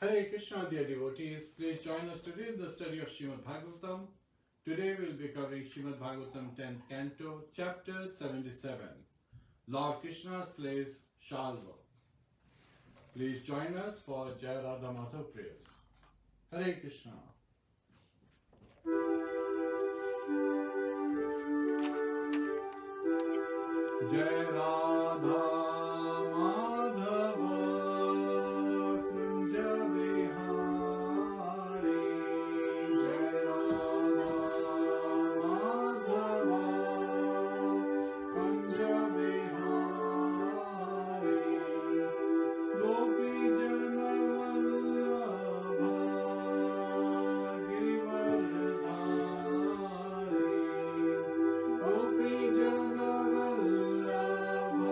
Hare Krishna, dear devotees, please join us today in the study of SrimadBhagavatam. Today we will be covering SrimadBhagavatam 10th Canto, chapter 77. Lord Krishna slays Śālva. Please join us for Jai Radha Madhav prayers. Hare Krishna. Jai Radha Madhava Kunja Vihari. Jai Radha Madhava Kunja Vihari. Gopi Jana Vallabha Girivardhari. Gopi Jana Vallabha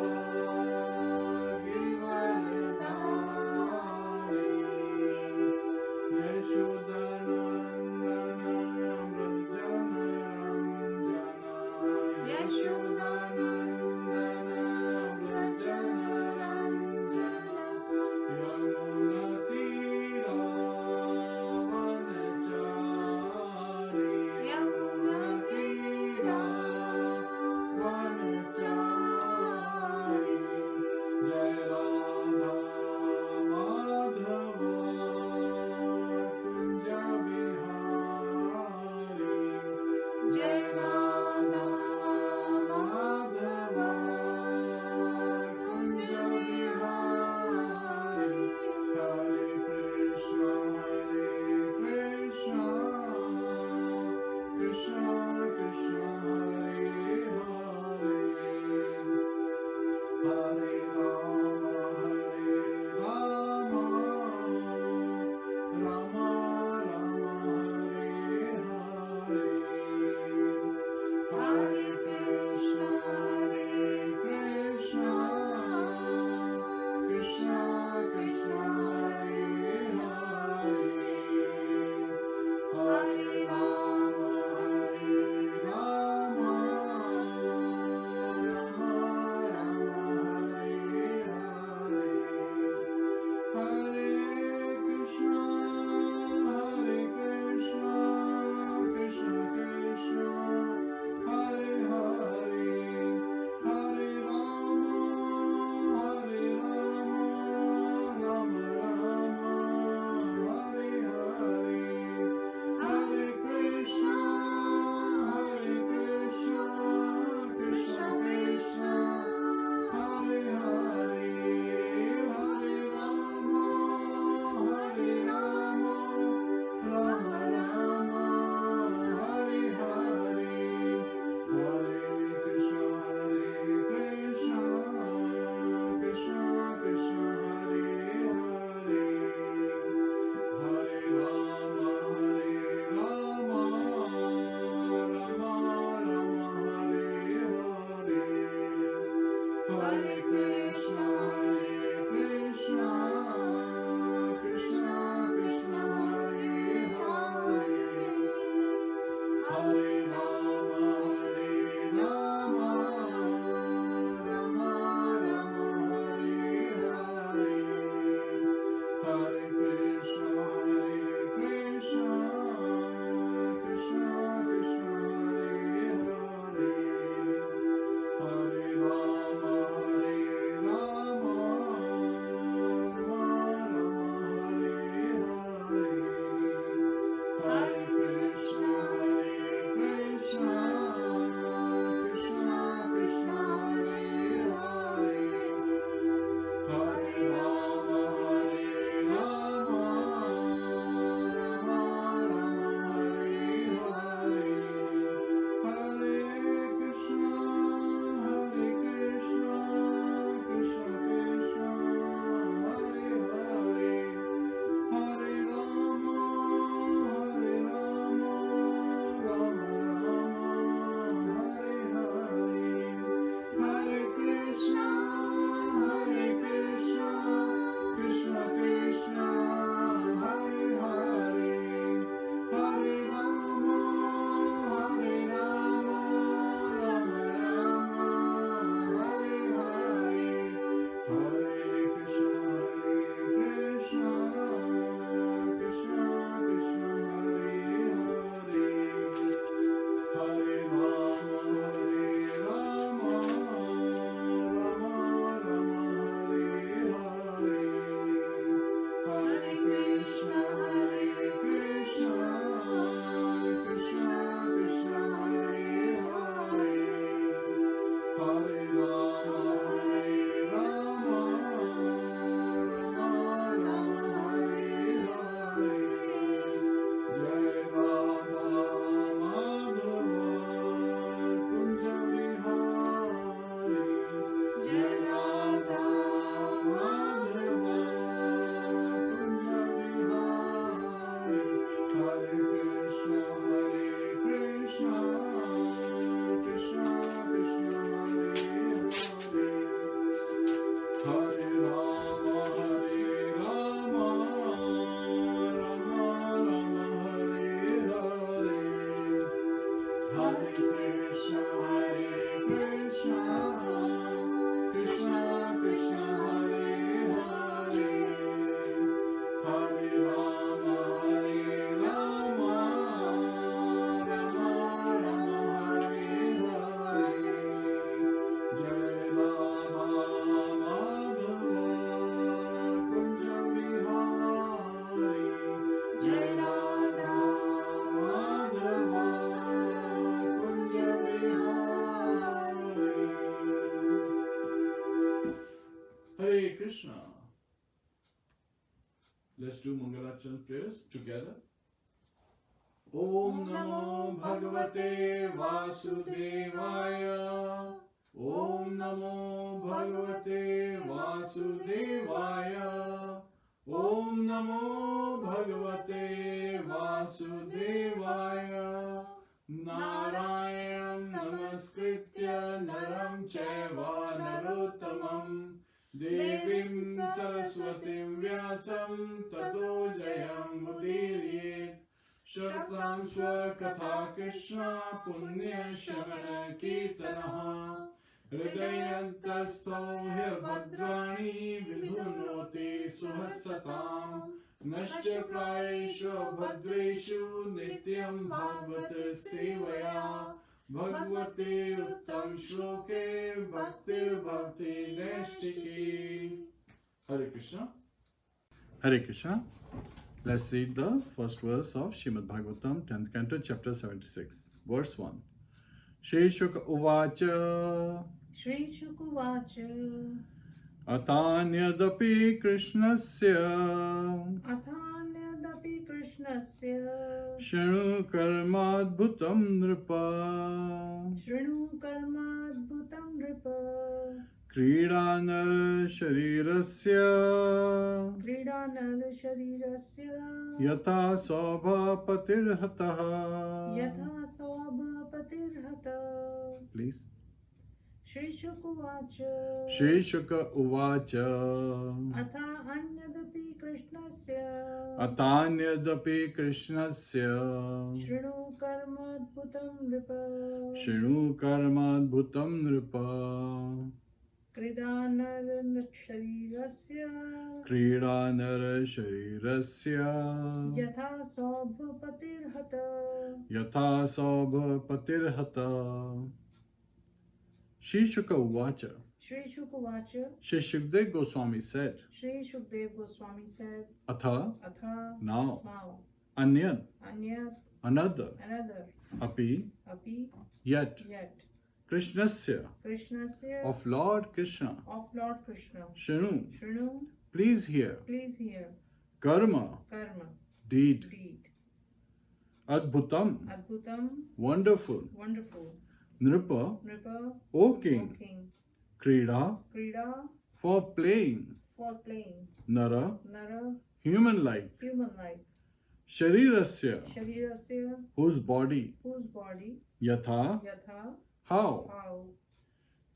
Let's do Mangalachan prayers together. Om Namo Bhagavate Vasudevaya. Om Namo Bhagavate Vasudevaya. Om Namo Bhagavate Vasudevaya. Narayanam Namaskritya Naram Chaiva Narottamam Devim Saraswatim Vyasam Tato Jayam Mudirye Shratam Swakatha Krishna Punya Shamana Kirtanaha Hridayantasto Hirbadrani Vidhunoti Suhasatam Nashya Praeshu Bhadreshu Nityam Bhagavata Sevaya Bhagavate Uttam Shloke Bhaktir Bhakti Neshtiki. Hare Krishna. Hare Krishna. Let's read the first verse of SrimadBhagavatam 10th Canto, chapter 76, verse 1. Shri Shuka Uvacha. Shri Shuka Uvacha. Atanyadapi Krishnasya. Atanyadapi Krishnasya. Shanu Karmadbhutam Nripa. Shrinu Karmadbhutam Nripa. Kridanar Sharirasya. Kridanar Sharirasya. Yatha Sobha Patirhataha. Yatha Sobha Patirhata. Please. Shri Shuka Uvacha. Shri Shuka Uvacha. Atha Anyadapi Krishnasya. Atanyadapi Krishnasya. Shrinu Karmadbhutam Nripa. Shinu Karmadbhutam Nripa. Kridanar Sharirasya. Kridanar Sharirasya. Yatha Sobha Patirhata. Yatha Sobha Patirhata. Shri Shuka Uvacha. Shri Shuka Uvacha. Shri Shukdev Goswami said, Shri Shukdev Goswami said, Atha, Atha, now, now, Anyad, Anyat, another, another, Api, Api, yet, yet, Krishnasya, Krishnasya, of Lord Krishna, of Lord Krishna, Shanu, Shrinu, please hear, please hear, Karma, Karma, deed, deed, Adbhutam, Adbhutam, wonderful, wonderful, Nripa, Nripa, O O King, King, Krida, Krida, for playing, for playing, Nara, Nara, human-like, human-like, Sharirasya, Sharirasya, whose body, Yatha, Yatha, how, how,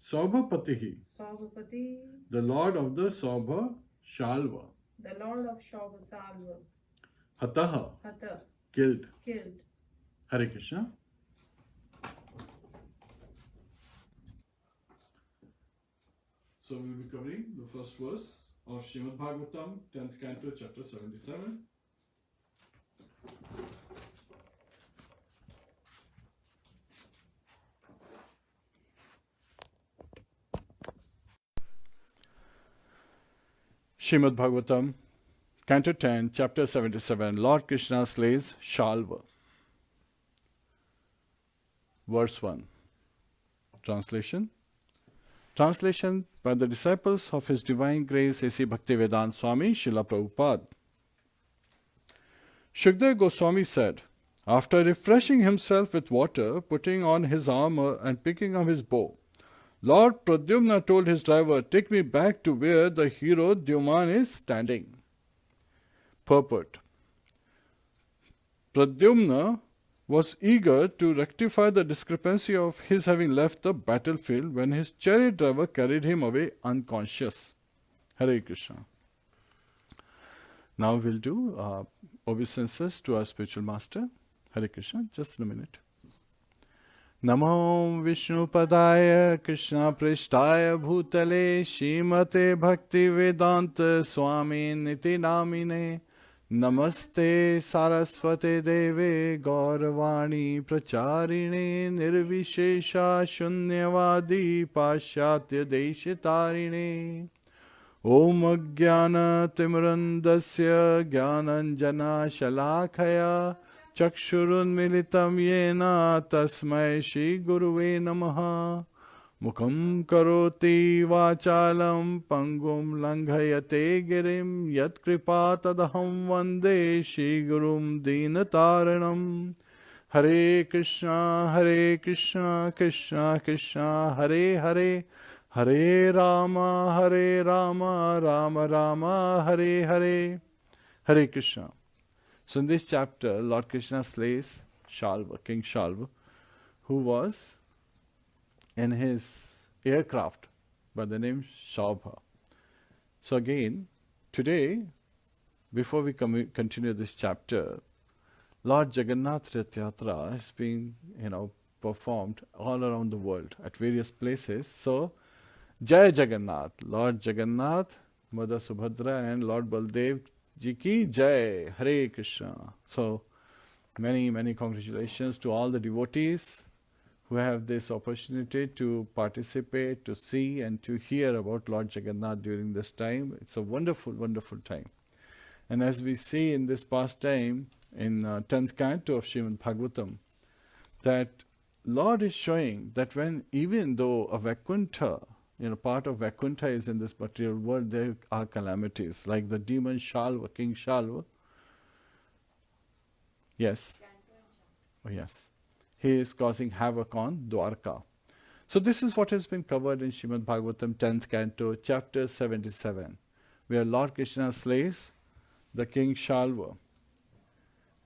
Saubhapatihi, Saubhapati, the Lord of the Saubha, Śālva, the Lord of Śālva, Hataha, Hatha, killed. killed. Hare Krishna. So we will be covering the first verse of SrimadBhagavatam 10th Canto, chapter 77. SrimadBhagavatam, Canto 10, chapter 77, Lord Krishna slays Śālva. Verse 1. Translation. Translation by the disciples of His Divine Grace A.C. Bhaktivedanta Swami Srila Prabhupada. Shukdev Goswami said, after refreshing himself with water, putting on his armor and picking up his bow, Lord Pradyumna told his driver, take me back to where the hero Dyuman is standing. Purport. Pradyumna was eager to rectify the discrepancy of his having left the battlefield when his chariot driver carried him away unconscious. Hare Krishna. Now we'll do obeisances to our spiritual master. Hare Krishna. Just a minute. Namo Vishnu Padaya Krishna Prishtaya Bhutale Shrimate Bhakti Vedanta Swami Niti Namine Namaste Saraswate Deve Gauravani Pracharine Nirvishesha Shunyavadi Pashyatya Deshitarine Om Jnana Timrandasya Jnananjana Shalakaya Chakshurun Militam Yena Tasmai Shri Guruve Namaha Mukham karoti vachalam pangum langhayate girim yat kripa tadaham vande Shri Gurum Dinataranam. Hare Krishna, Krishna Krishna, Hare Hare, Hare Rama, Rama Rama, Hare Hare, Hare Krishna. So in this chapter, Lord Krishna slays Śālva, King Śālva, who was in his aircraft by the name Śālva. So again, today, before we continue this chapter, Lord Jagannath Rath Yatra has been, performed all around the world at various places. So, Jai Jagannath, Lord Jagannath, Mother Subhadra and Lord Baldev Ji ki Jai, Hare Krishna. So, many congratulations to all the devotees who have this opportunity to participate, to see and to hear about Lord Jagannath during this time. It's a wonderful, wonderful time. And as we see in this past time, in 10th Canto of SrimadBhagavatam, that Lord is showing that even though a Vaikuntha, part of Vaikuntha is in this material world, there are calamities, like the demon Śālva, King Śālva. Yes. Oh, yes. He is causing havoc on Dwarka. So this is what has been covered in SrimadBhagavatam 10th Canto, chapter 77, where Lord Krishna slays the King Śālva.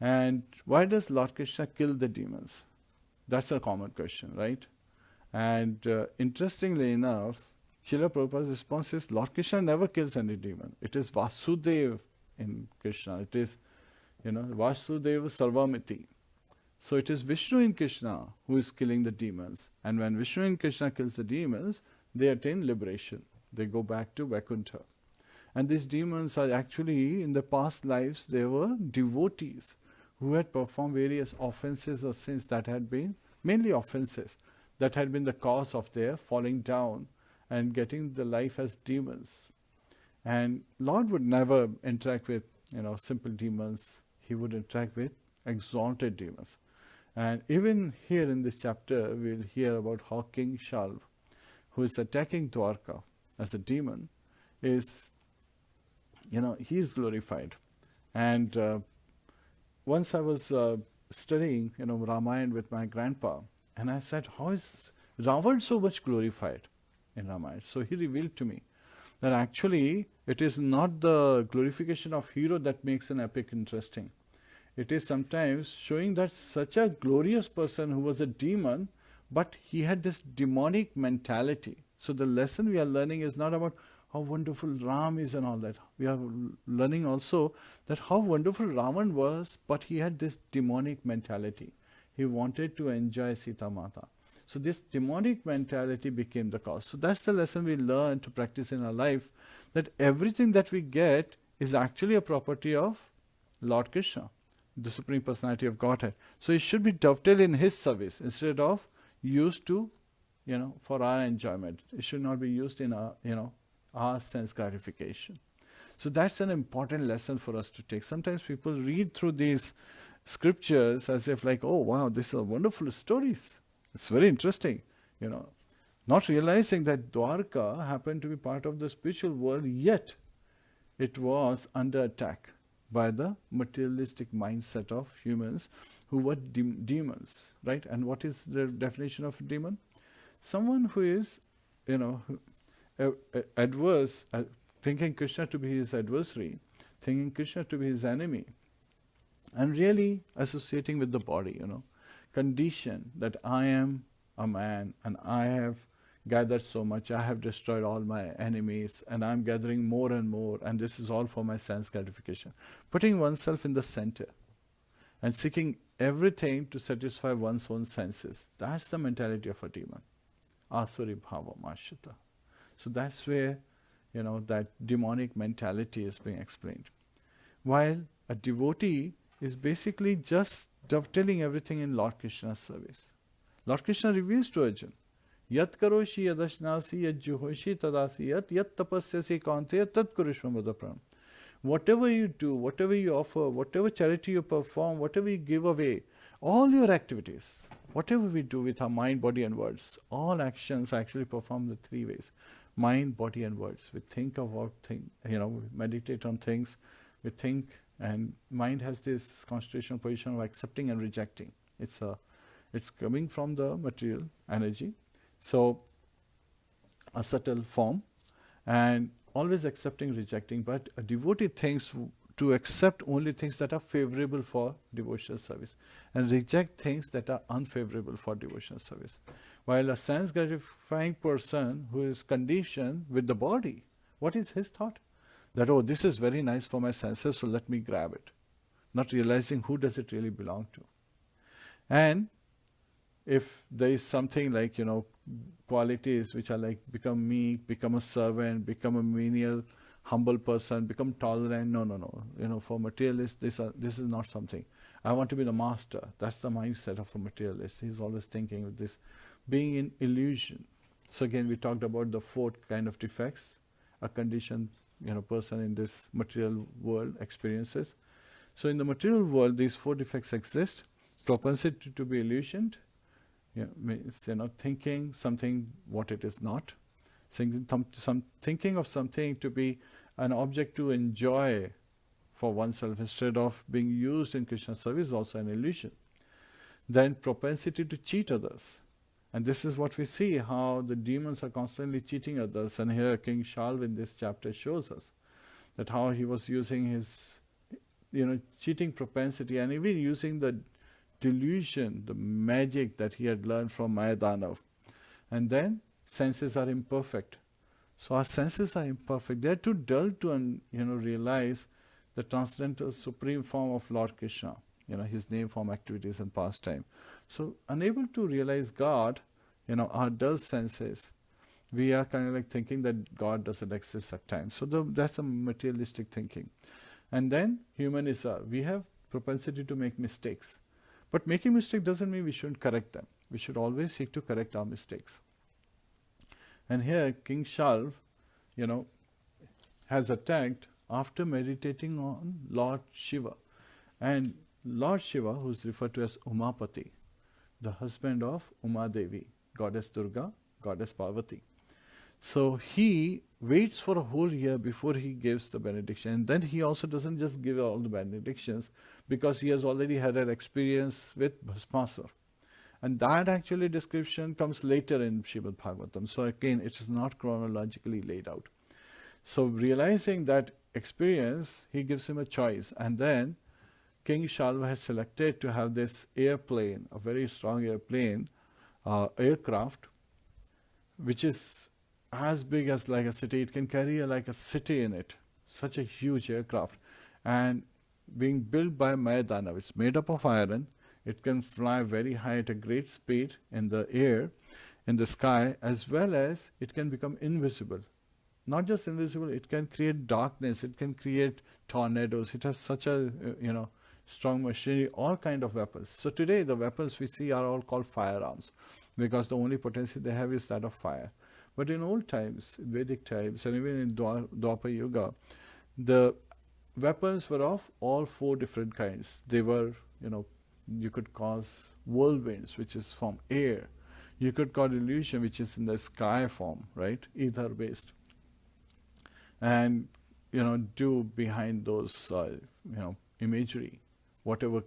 And why does Lord Krishna kill the demons? That's a common question, right? And interestingly enough, Srila Prabhupada's response is, Lord Krishna never kills any demon. It is Vasudeva in Krishna. It is, Vasudeva Sarvamiti. So it is Vishnu in Krishna who is killing the demons. And when Vishnu in Krishna kills the demons, they attain liberation. They go back to Vaikuntha. And these demons are actually, in the past lives, they were devotees who had performed various offenses or sins that had been, mainly offenses, that had been the cause of their falling down and getting the life as demons. And Lord would never interact with, simple demons. He would interact with exalted demons. And even here in this chapter, we'll hear about how King Śālva, who is attacking Dwarka as a demon, is, he is glorified. And once I was studying, Ramayana with my grandpa, and I said, how is Ravan so much glorified in Ramayana? So he revealed to me that actually it is not the glorification of hero that makes an epic interesting. It is sometimes showing that such a glorious person who was a demon, but he had this demonic mentality. So the lesson we are learning is not about how wonderful Ram is and all that. We are learning also that how wonderful Ravan was, but he had this demonic mentality. He wanted to enjoy Sita Mata. So this demonic mentality became the cause. So that's the lesson we learn to practice in our life, that everything that we get is actually a property of Lord Krishna, the Supreme Personality of Godhead. So it should be dovetailed in His service instead of used to, for our enjoyment. It should not be used in our sense gratification. So that's an important lesson for us to take. Sometimes people read through these scriptures as if like, oh wow, these are wonderful stories. It's very interesting, not realizing that Dwarka happened to be part of the spiritual world, yet it was under attack by the materialistic mindset of humans who were demons, right? And what is the definition of a demon? Someone who is, adverse, thinking Krishna to be his adversary, thinking Krishna to be his enemy, and really associating with the body, condition that I am a man and I have gathered so much, I have destroyed all my enemies and I'm gathering more and more, and this is all for my sense gratification. Putting oneself in the center and seeking everything to satisfy one's own senses. That's the mentality of a demon. Asuri bhava mashita. So that's where, that demonic mentality is being explained. While a devotee is basically just dovetailing everything in Lord Krishna's service. Lord Krishna reveals to Arjuna, Yat karoshi yadashnasi yat juhoshi tadasi yat tapasyasi kante tat kurishva madapram. Whatever you do, whatever you offer, whatever charity you perform, whatever you give away, all your activities, whatever we do with our mind, body and words, all actions are actually performed the three ways. Mind, body and words. We think about things, we meditate on things, we think, and mind has this constitutional position of accepting and rejecting. It's coming from the material energy, so a subtle form, and always accepting, rejecting. But a devotee thinks to accept only things that are favorable for devotional service and reject things that are unfavorable for devotional service. While a sense gratifying person who is conditioned with the body, what is his thought? That, oh, this is very nice for my senses, so let me grab it. Not realizing who does it really belong to. And if there is something like, qualities which are like become meek, become a servant, become a menial, humble person, become tolerant, no. For materialists, this is not something. I want to be the master. That's the mindset of a materialist. He's always thinking of this, being in illusion. So again, we talked about the fourth kind of defects a conditioned person in this material world experiences. So in the material world, these four defects exist. Propensity to be illusioned, means thinking something what it is not. Thinking of something to be an object to enjoy for oneself instead of being used in Krishna service is also an illusion. Then propensity to cheat others. And this is what we see, how the demons are constantly cheating others. And here King Śālva in this chapter shows us that how he was using his cheating propensity and even using the delusion, the magic that he had learned from Mayadanav. And then senses are imperfect. So our senses are imperfect. They are too dull to realize the transcendental supreme form of Lord Krishna, his name, form, activities and pastime. So unable to realize God, our dull senses, we are kind of like thinking that God doesn't exist at times. So that's a materialistic thinking. And then human is we have propensity to make mistakes. But making mistake doesn't mean we shouldn't correct them. We should always seek to correct our mistakes. And here King Śālva, has attacked after meditating on Lord Shiva. And Lord Shiva, who is referred to as Umapati, the husband of Uma Devi, goddess Durga, goddess Parvati. So he waits for a whole year before he gives the benediction. And then he also doesn't just give all the benedictions because he has already had an experience with Bhasmasur. And that actually description comes later in SrimadBhagavatam. So again, it is not chronologically laid out. So realizing that experience, he gives him a choice. And then King Śālva has selected to have this airplane, a very strong airplane, aircraft, which is as big as like a city. It can carry like a city in it. Such a huge aircraft. And being built by Mayadana, it's made up of iron. It can fly very high at a great speed in the air, in the sky, as well as it can become invisible. Not just invisible, it can create darkness, it can create tornadoes. It has such a, strong machinery, all kind of weapons. So today the weapons we see are all called firearms because the only potency they have is that of fire. But in old times, Vedic times, and even in Dwapara Yuga, the weapons were of all four different kinds. They were, you could cause whirlwinds, which is from air. You could cause illusion, which is in the sky form, right? Ether based. And, do behind those, imagery, whatever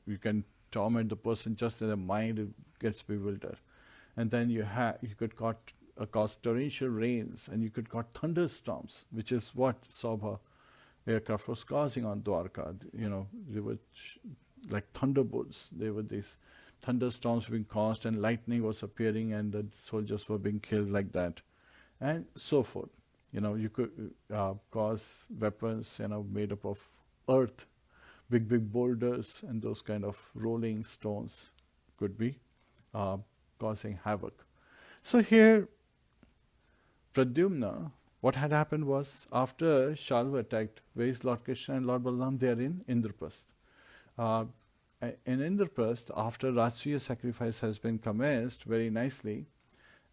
you can torment the person just in the mind, it gets bewildered. And then you could cause torrential rains, and you could cause thunderstorms, which is what Śālva aircraft was causing on Dwarka. They were like thunderbolts. There were these thunderstorms being caused, and lightning was appearing, and the soldiers were being killed like that, and so forth. You could cause weapons, made up of earth, big boulders, and those kind of rolling stones could be causing havoc. So here, Pradyumna, what had happened was, after Śālva attacked, where is Lord Krishna and Lord Balaram? They are in Indraprastha. In Indraprastha, after Rajsuya sacrifice has been commenced very nicely,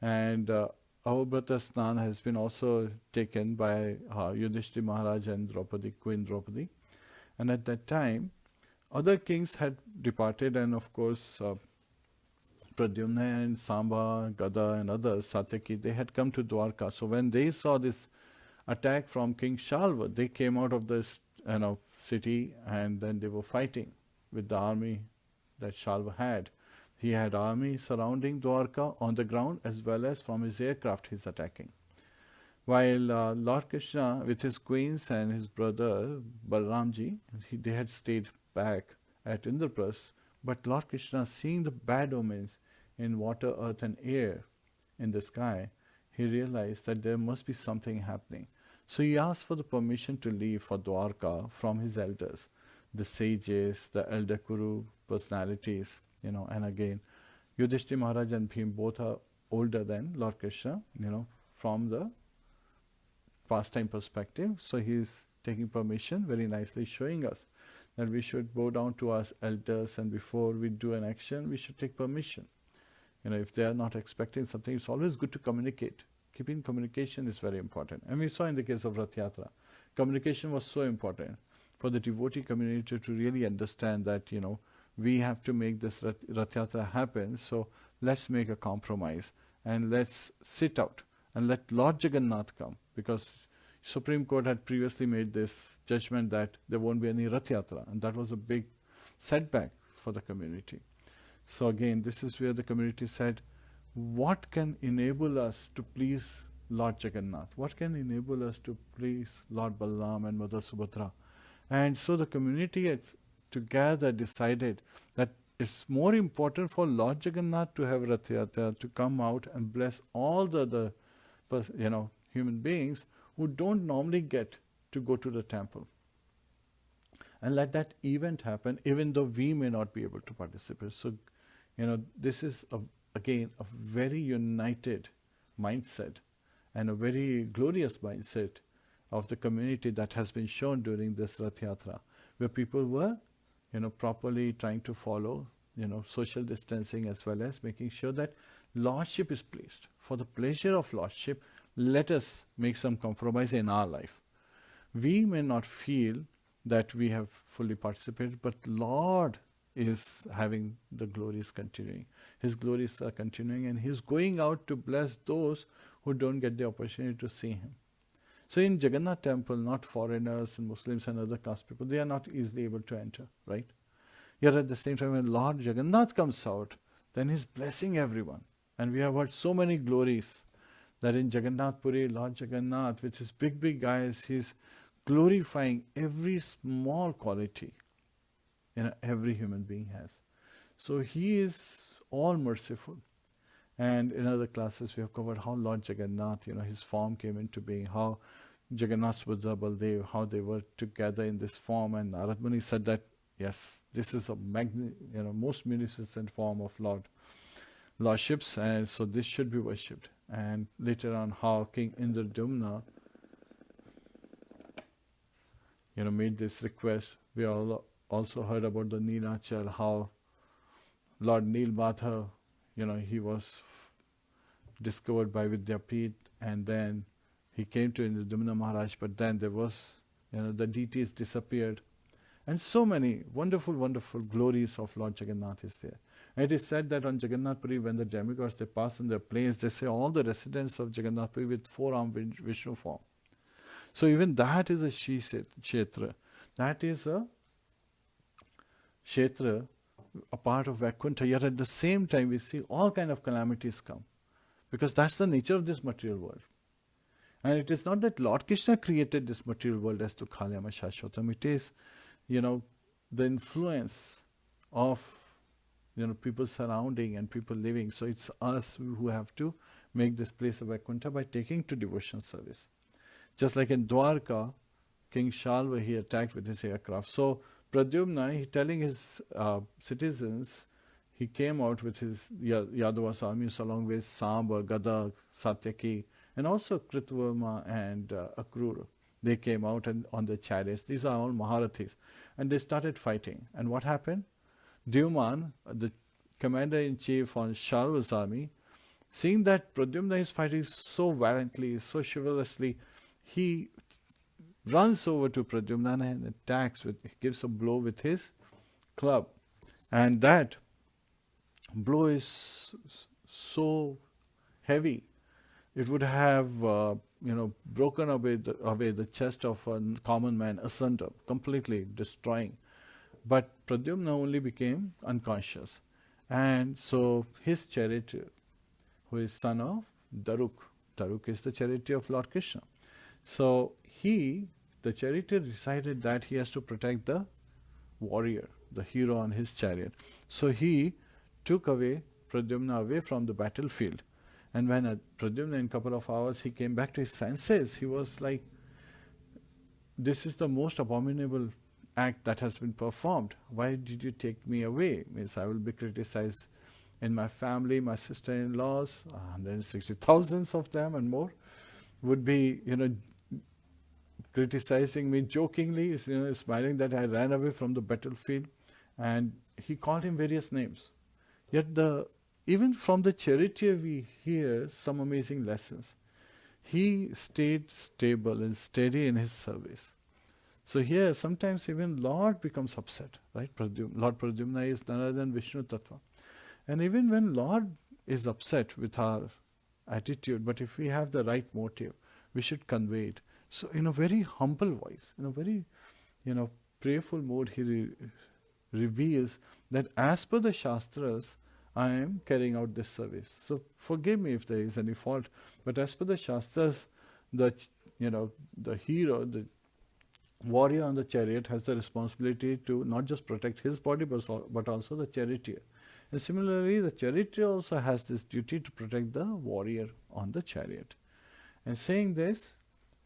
and Avabrata Snan has been also taken by Yudhishthira Maharaj and Queen Draupadi. And at that time, other kings had departed, and of course, Pradyumna and Samba, Gada and others, Satyaki, they had come to Dwarka. So when they saw this attack from King Śālva, they came out of the city, and then they were fighting with the army that Śālva had. He had army surrounding Dwarka on the ground, as well as from his aircraft he's attacking. While Lord Krishna with his queens and his brother Balramji, they had stayed back at Indraprastha, but Lord Krishna, seeing the bad omens in water, earth and air in the sky, he realized that there must be something happening. So he asked for the permission to leave for Dwarka from his elders, the sages, the elder Kuru personalities, and again, Yudhishthira Maharaj and Bhim both are older than Lord Krishna, from the pastime perspective. So he is taking permission, very nicely showing us that we should bow down to our elders, and before we do an action, we should take permission. If they are not expecting something, it's always good to communicate. Keeping communication is very important. And we saw in the case of Rath Yatra, communication was so important for the devotee community to really understand that, we have to make this Rath Yatra happen, so let's make a compromise and let's sit out and let Lord Jagannath come, because Supreme Court had previously made this judgment that there won't be any Rath Yatra, and that was a big setback for the community. So again, this is where the community said, what can enable us to please Lord Jagannath? What can enable us to please Lord Balaram and Mother Subhadra? And so the community together decided that it's more important for Lord Jagannath to have Rath Yatra, to come out and bless all the other human beings who don't normally get to go to the temple. And let that event happen, even though we may not be able to participate. So, this is, again, a very united mindset and a very glorious mindset of the community that has been shown during this Rath Yatra, where people were, properly trying to follow, social distancing, as well as making sure that Lordship is pleased. For the pleasure of Lordship, let us make some compromise in our life. We may not feel that we have fully participated, but Lord is having the glories continuing. His glories are continuing, and He's going out to bless those who don't get the opportunity to see Him. So in Jagannath temple, not foreigners and Muslims and other caste people, they are not easily able to enter, right? Yet at the same time, when Lord Jagannath comes out, then He's blessing everyone. And we have heard so many glories that in Jagannath Puri, Lord Jagannath, with His big eyes, He's glorifying every small quality every human being has. So He is all merciful. And in other classes we have covered how Lord Jagannath, His form came into being, how Jagannath, Subhadra, Baldev, how they were together in this form. And Narad Muni said that, yes, this is a most magnificent form of Lordships, and so this should be worshipped. And later on, how King Indradumna, made this request. We all also heard about the Neelachal, how Lord Neelmatha, he was discovered by Vidyapit, and then he came to Indradumna Maharaj, but then there was, the deities disappeared. And so many wonderful glories of Lord Jagannath is there. And it is said that on Jagannath Puri, when the demigods, they pass in their planes, they say all the residents of Jagannath Puri with four-armed Vishnu form. So even that is a Kshetra. That is a Kshetra, a part of Vaikuntha. Yet at the same time, we see all kind of calamities come. Because that's the nature of this material world. And it is not that Lord Krishna created this material world as to Khalyama Shashvatam. It is, the influence of, people surrounding and people living. So it's us who have to make this place of Vaikuntha by taking to devotion service. Just like in Dwarka, King Śālva, he attacked with his aircraft. So Pradyumna, he telling his citizens, he came out with his Yadavas armies along with Samba, Gada, Satyaki, and also Kritvarma and Akrura. They came out and on the chariots. These are all Maharathis. And they started fighting. And what happened? Dyuman, the commander-in-chief on Śālva's army, seeing that Pradyumna is fighting so valiantly, so chivalrously, he runs over to Pradyumna and attacks, gives a blow with his club. And that blow is so heavy, it would have broken away the chest of a common man asunder, completely destroying. But Pradyumna only became unconscious. And so his charioteer, who is son of Daruk is the charioteer of Lord Krishna. So the charioteer, decided that he has to protect the warrior, the hero on his chariot. So he took away Pradyumna away from the battlefield. And when Pradyumna, in a couple of hours, he came back to his senses, he was like, this is the most abominable act that has been performed. Why did you take me away? Means I will be criticized in my family, my sister-in-laws, 160,000 of them and more, would be, criticizing me jokingly, smiling that I ran away from the battlefield. And he called him various names. Yet even from the charioteer we hear some amazing lessons. He stayed stable and steady in his service. So here, sometimes even Lord becomes upset, right? Lord Pradyumna is none other than Vishnu Tattva. And even when Lord is upset with our attitude, but if we have the right motive, we should convey it. So in a very humble voice, in a very, prayerful mode, he reveals that as per the Shastras, I am carrying out this service. So forgive me if there is any fault, but as per the Shastras, the hero, the warrior on the chariot has the responsibility to not just protect his body, but also the charioteer. And similarly, the charioteer also has this duty to protect the warrior on the chariot. And saying this,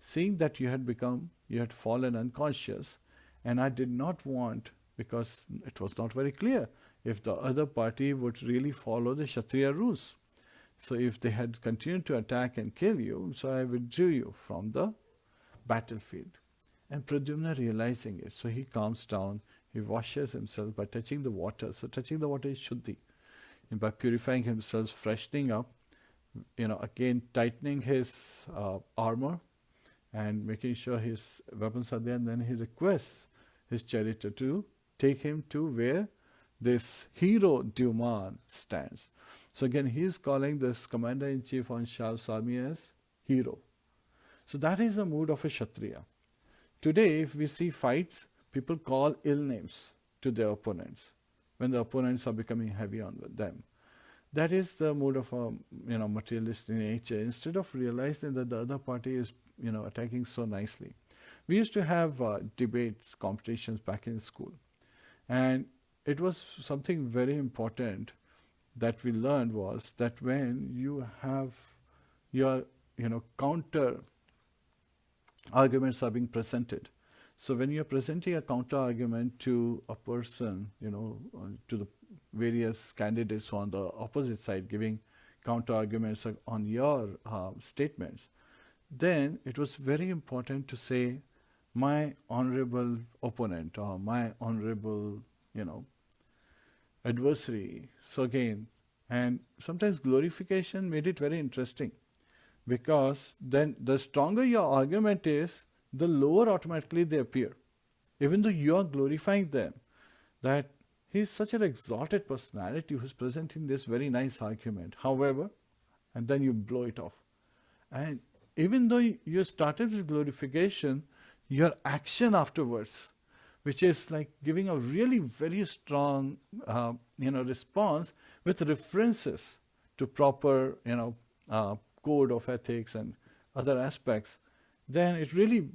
seeing that you had fallen unconscious, and I did not want, because it was not very clear if the other party would really follow the Kshatriya rules. So if they had continued to attack and kill you, so I withdrew you from the battlefield. And Pradyumna realizing it, so he calms down, he washes himself by touching the water. So touching the water is Shuddhi. And by purifying himself, freshening up, again tightening his armor and making sure his weapons are there, and then he requests his charioteer to take him to where this hero Dyuman stands. So again, he is calling this commander-in-chief on Śālva's army as hero. So that is the mood of a Kshatriya. Today, if we see fights, people call ill names to their opponents when the opponents are becoming heavy on them. That is the mood of a materialistic nature. Instead of realizing that the other party is attacking so nicely. We used to have debates, competitions back in school, and it was something very important that we learned was that when you have your counter arguments are being presented. So when you're presenting a counter argument to a person, to the various candidates on the opposite side giving counter arguments on your statements, then it was very important to say, my honorable opponent or my honorable, adversary. So again, and sometimes glorification made it very interesting, because then the stronger your argument is, the lower automatically they appear. Even though you are glorifying them, that he is such an exalted personality who is presenting this very nice argument. However, and then you blow it off. And even though you started with glorification, your action afterwards, which is like giving a really very strong, response with references to proper, code of ethics and other aspects, then it really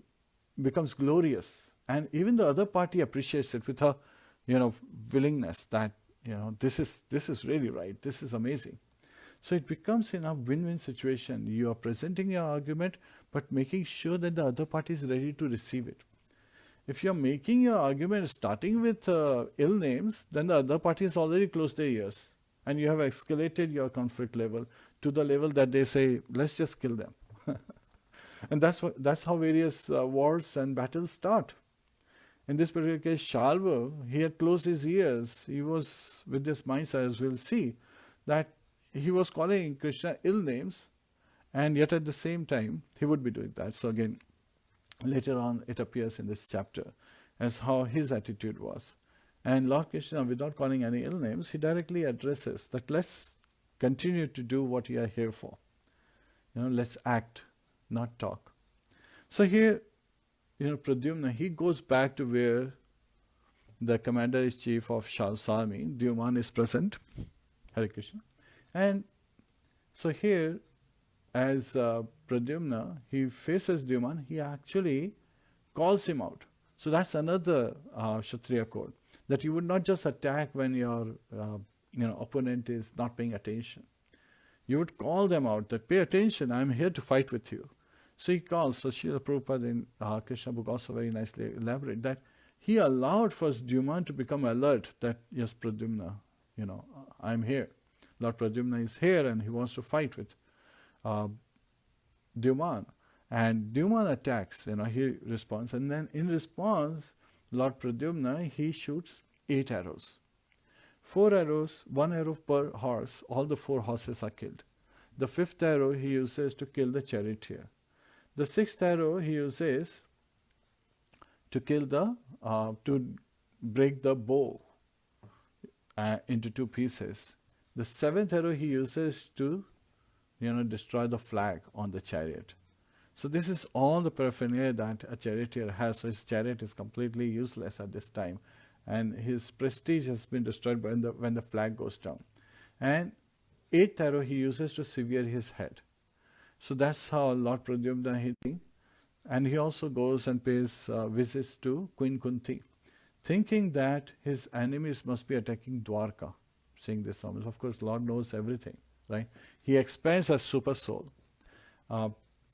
becomes glorious. And even the other party appreciates it with a, willingness that, this is really right, this is amazing. So it becomes in a win-win situation. You are presenting your argument, but making sure that the other party is ready to receive it. If you're making your argument starting with ill names, then the other party has already closed their ears. And you have escalated your conflict level to the level that they say, let's just kill them. And that's how various wars and battles start. In this particular case, Śālva, he had closed his ears. He was with this mindset, as we'll see, that he was calling Krishna ill names, and yet at the same time, he would be doing that. So again, later on, it appears in this chapter as how his attitude was. And Lord Krishna, without calling any ill names, he directly addresses that let's continue to do what we are here for. Let's act, not talk. So here, Pradyumna, he goes back to where the commander-in-chief of Śālva's army, Dyuman, is present. Hare Krishna. And so here, as Pradyumna, he faces Dyuman, he actually calls him out. So that's another Kshatriya code, that you would not just attack when your opponent is not paying attention. You would call them out that pay attention, I'm here to fight with you. So he calls. So Srila Prabhupada in Krishna book also very nicely elaborate that he allowed first Dyuman to become alert that yes, Pradyumna, I'm here. Lord Pradyumna is here and he wants to fight with Dyuman. And Dyuman attacks, he responds. And then in response, Lord Pradyumna, he shoots 8 arrows. 4 arrows, 1 arrow per horse, all the 4 horses are killed. The 5th arrow he uses to kill the charioteer. The 6th arrow he uses to kill to break the bow into 2 pieces. The 7th arrow he uses to, destroy the flag on the chariot. So this is all the paraphernalia that a charioteer has. So his chariot is completely useless at this time. And his prestige has been destroyed when the flag goes down. And 8th arrow he uses to sever his head. So that's how Lord Pradyumna hitting. And he also goes and pays visits to Queen Kunti, thinking that his enemies must be attacking Dwarka, seeing this. Of course, Lord knows everything, right? He expands as super soul.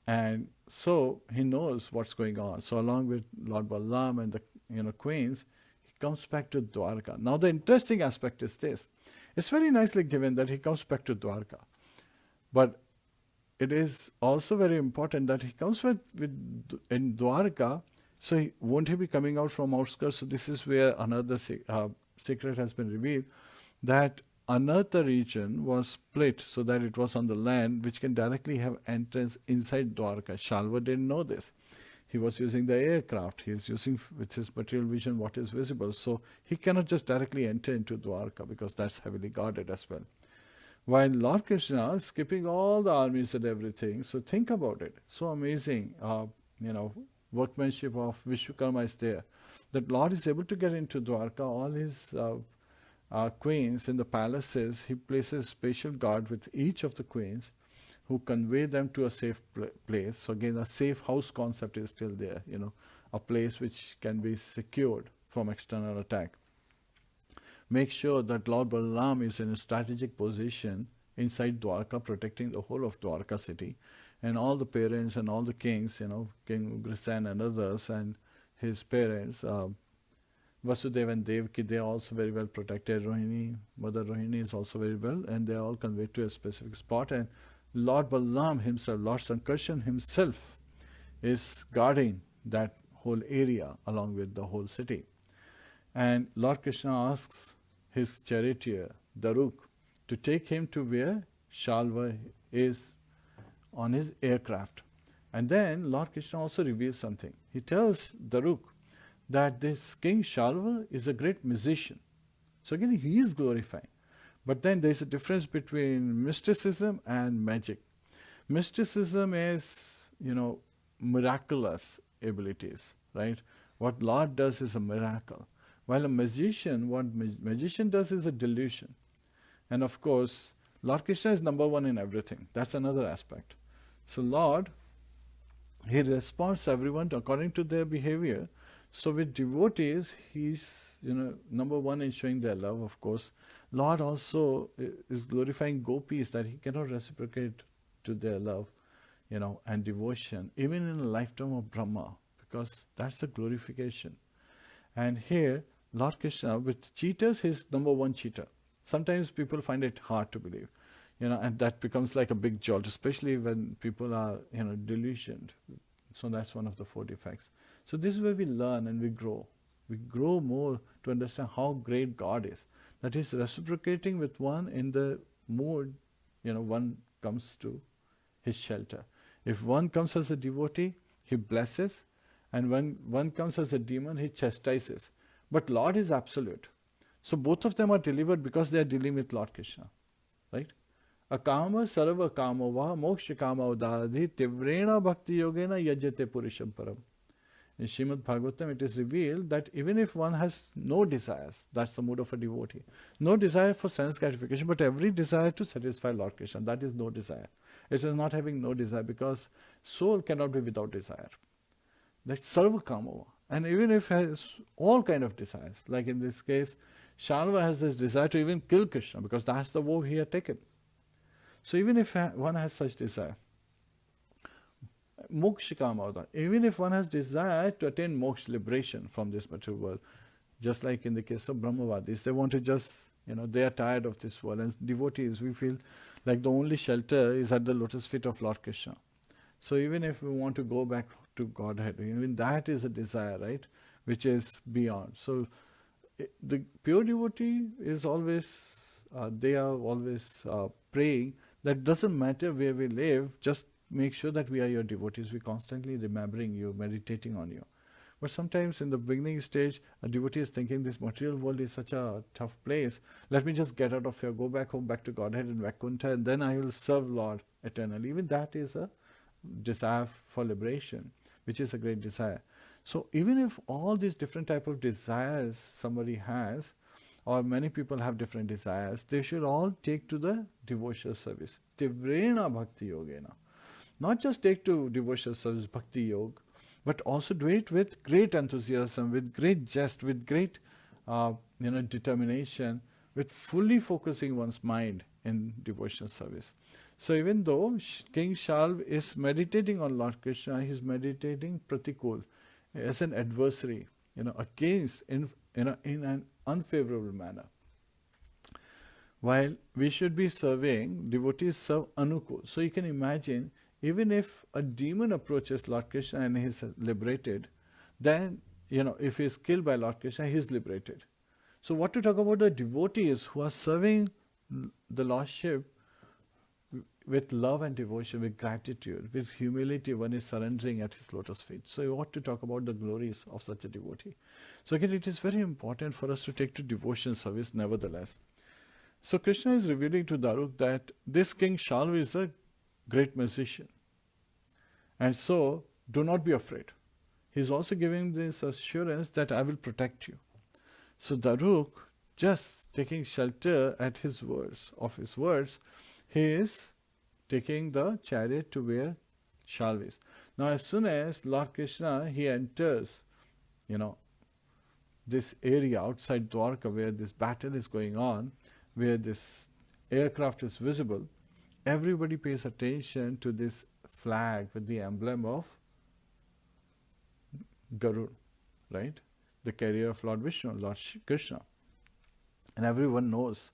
And so he knows what's going on. So along with Lord Balaram and the queens, he comes back to Dwarka. Now the interesting aspect is this. It's very nicely given that he comes back to Dwarka. But it is also very important that he comes in Dwarka, so won't he be coming out from outskirts? So this is where another secret has been revealed, that another region was split so that it was on the land which can directly have entrance inside Dwarka. Śālva didn't know this. He was using the aircraft. He is using with his material vision what is visible. So he cannot just directly enter into Dwarka because that's heavily guarded as well. While Lord Krishna is skipping all the armies and everything, so think about it. So amazing, workmanship of Vishwakarma is there. That Lord is able to get into Dwarka, all his queens in the palaces, he places special guard with each of the queens who convey them to a safe place. So again, a safe house concept is still there, a place which can be secured from external attack. Make sure that Lord Balaram is in a strategic position inside Dwarka, protecting the whole of Dwarka city. And all the parents and all the kings, King Kṛṣṇa and others, and his parents, Vasudeva and Devaki, they are also very well protected. Rohini, Mother Rohini is also very well, and they are all conveyed to a specific spot. And Lord Balaram himself, Lord Sankarshan himself, is guarding that whole area along with the whole city. And Lord Krishna asks his charioteer, Daruk, to take him to where Śālva is on his aircraft. And then Lord Krishna also reveals something. He tells Daruk that this King Śālva is a great musician. So again, he is glorifying. But then there's a difference between mysticism and magic. Mysticism is, miraculous abilities, right? What Lord does is a miracle. While a magician, what magician does is a delusion. And of course, Lord Krishna is number one in everything. That's another aspect. So Lord, he responds to everyone according to their behavior. So with devotees, he's number one in showing their love, of course. Lord also is glorifying gopis that he cannot reciprocate to their love, and devotion, even in a lifetime of Brahma, because that's the glorification. And here, Lord Krishna, with cheaters, he's number one cheater. Sometimes people find it hard to believe, and that becomes like a big jolt, especially when people are, delusioned. So that's one of the 4 defects. So this is where we learn and we grow. We grow more to understand how great God is. That is reciprocating with one in the mood, one comes to his shelter. If one comes as a devotee, he blesses. And when one comes as a demon, he chastises. But Lord is absolute. So both of them are delivered because they are dealing with Lord Krishna, right? Akama sarva kamova moksha kama udadhi tivrena bhakti yogena yajate purusham param. In Śrīmad Bhagavatam, it is revealed that even if one has no desires, that's the mood of a devotee, no desire for sense gratification, but every desire to satisfy Lord Krishna, that is no desire. It is not having no desire, because soul cannot be without desire. That's sarva kamava. And even if has all kind of desires, like in this case, Śālva has this desire to even kill Krishna, because that's the vow he had taken. So even if one has such desire, moksha kama, even if one has desire to attain moksha, liberation from this material world, just like in the case of Brahmavadis, they want to just, they are tired of this world. And devotees, we feel like the only shelter is at the lotus feet of Lord Krishna. So even if we want to go back to Godhead, even that is a desire, right, which is beyond. So the pure devotee is always, they are always praying that doesn't matter where we live, just make sure that we are your devotees. We're constantly remembering you, meditating on you. But sometimes in the beginning stage, a devotee is thinking this material world is such a tough place. Let me just get out of here, go back home, back to Godhead and Vaikuntha, and then I will serve Lord eternally. Even that is a desire for liberation, which is a great desire. So even if all these different type of desires somebody has, or many people have different desires, they should all take to the devotional service. Tivrena bhakti yogena. Not just take to devotional service, bhakti yoga, but also do it with great enthusiasm, with great zest, with great determination, with fully focusing one's mind in devotional service. So even though King Śālva is meditating on Lord Krishna, he is meditating pratikul, as an adversary, against, in an unfavorable manner. While we should be serving, devotees serve anukul. So you can imagine, even if a demon approaches Lord Krishna and he is liberated, then, if he is killed by Lord Krishna, he is liberated. So what to talk about the devotees who are serving the Lordship with love and devotion, with gratitude, with humility, one is surrendering at his lotus feet. So you ought to talk about the glories of such a devotee. So again, it is very important for us to take to devotion service nevertheless. So Krishna is revealing to Daruk that this King Śālva is a great musician. And so, do not be afraid. He is also giving this assurance that I will protect you. So Daruk, just taking shelter at his words, he is taking the chariot to where Śālva is. Now as soon as Lord Krishna, he enters, this area outside Dwarka where this battle is going on, where this aircraft is visible, everybody pays attention to this flag with the emblem of Garud, right? The carrier of Lord Vishnu, Lord Krishna. And everyone knows,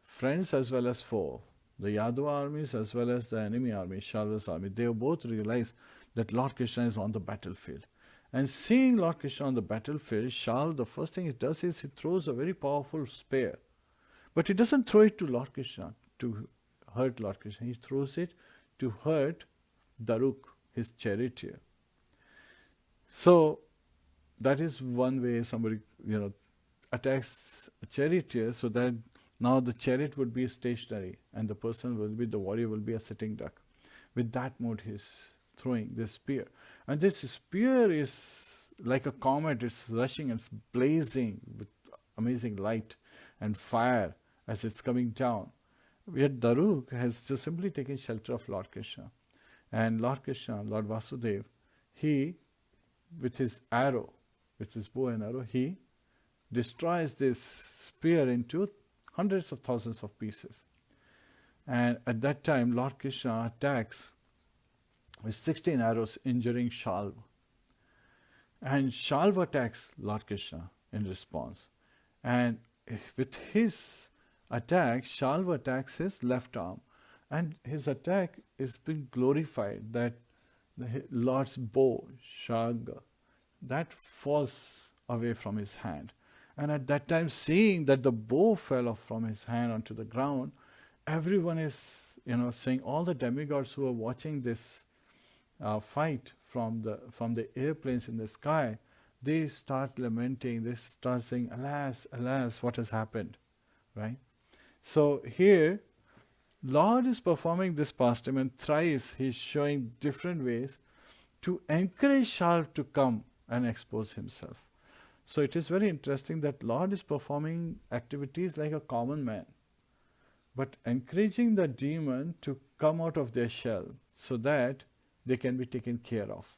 friends as well as foe, the Yadava armies as well as the enemy army, Śālva's army, they both realize that Lord Krishna is on the battlefield. And seeing Lord Krishna on the battlefield, Śālva, the first thing he does is he throws a very powerful spear. But he doesn't throw it to Lord Krishna to hurt Lord Krishna. He throws it to hurt Daruk, his charioteer. So that is one way somebody, attacks a charioteer, so that now the chariot would be stationary and the warrior will be a sitting duck. With that mode he is throwing this spear. And this spear is like a comet, it's rushing and it's blazing with amazing light and fire as it's coming down. Yet Daruk has just simply taken shelter of Lord Krishna. And Lord Krishna, Lord Vasudeva, he, with his arrow, with his bow and arrow, he destroys this spear into hundreds of thousands of pieces. And at that time, Lord Krishna attacks with 16 arrows, injuring Śālva. And Śālva attacks Lord Krishna in response. And with his attack, Śālva attacks his left arm. And his attack is being glorified, that the Lord's bow, Shraga, that falls away from his hand. And at that time, seeing that the bow fell off from his hand onto the ground, everyone is, saying, all the demigods who are watching this fight from the airplanes in the sky, they start lamenting, they start saying, alas, alas, what has happened, right? So here, Lord is performing this pastime, and thrice He is showing different ways to encourage Śālva to come and expose himself. So it is very interesting that Lord is performing activities like a common man, but encouraging the demon to come out of their shell so that they can be taken care of.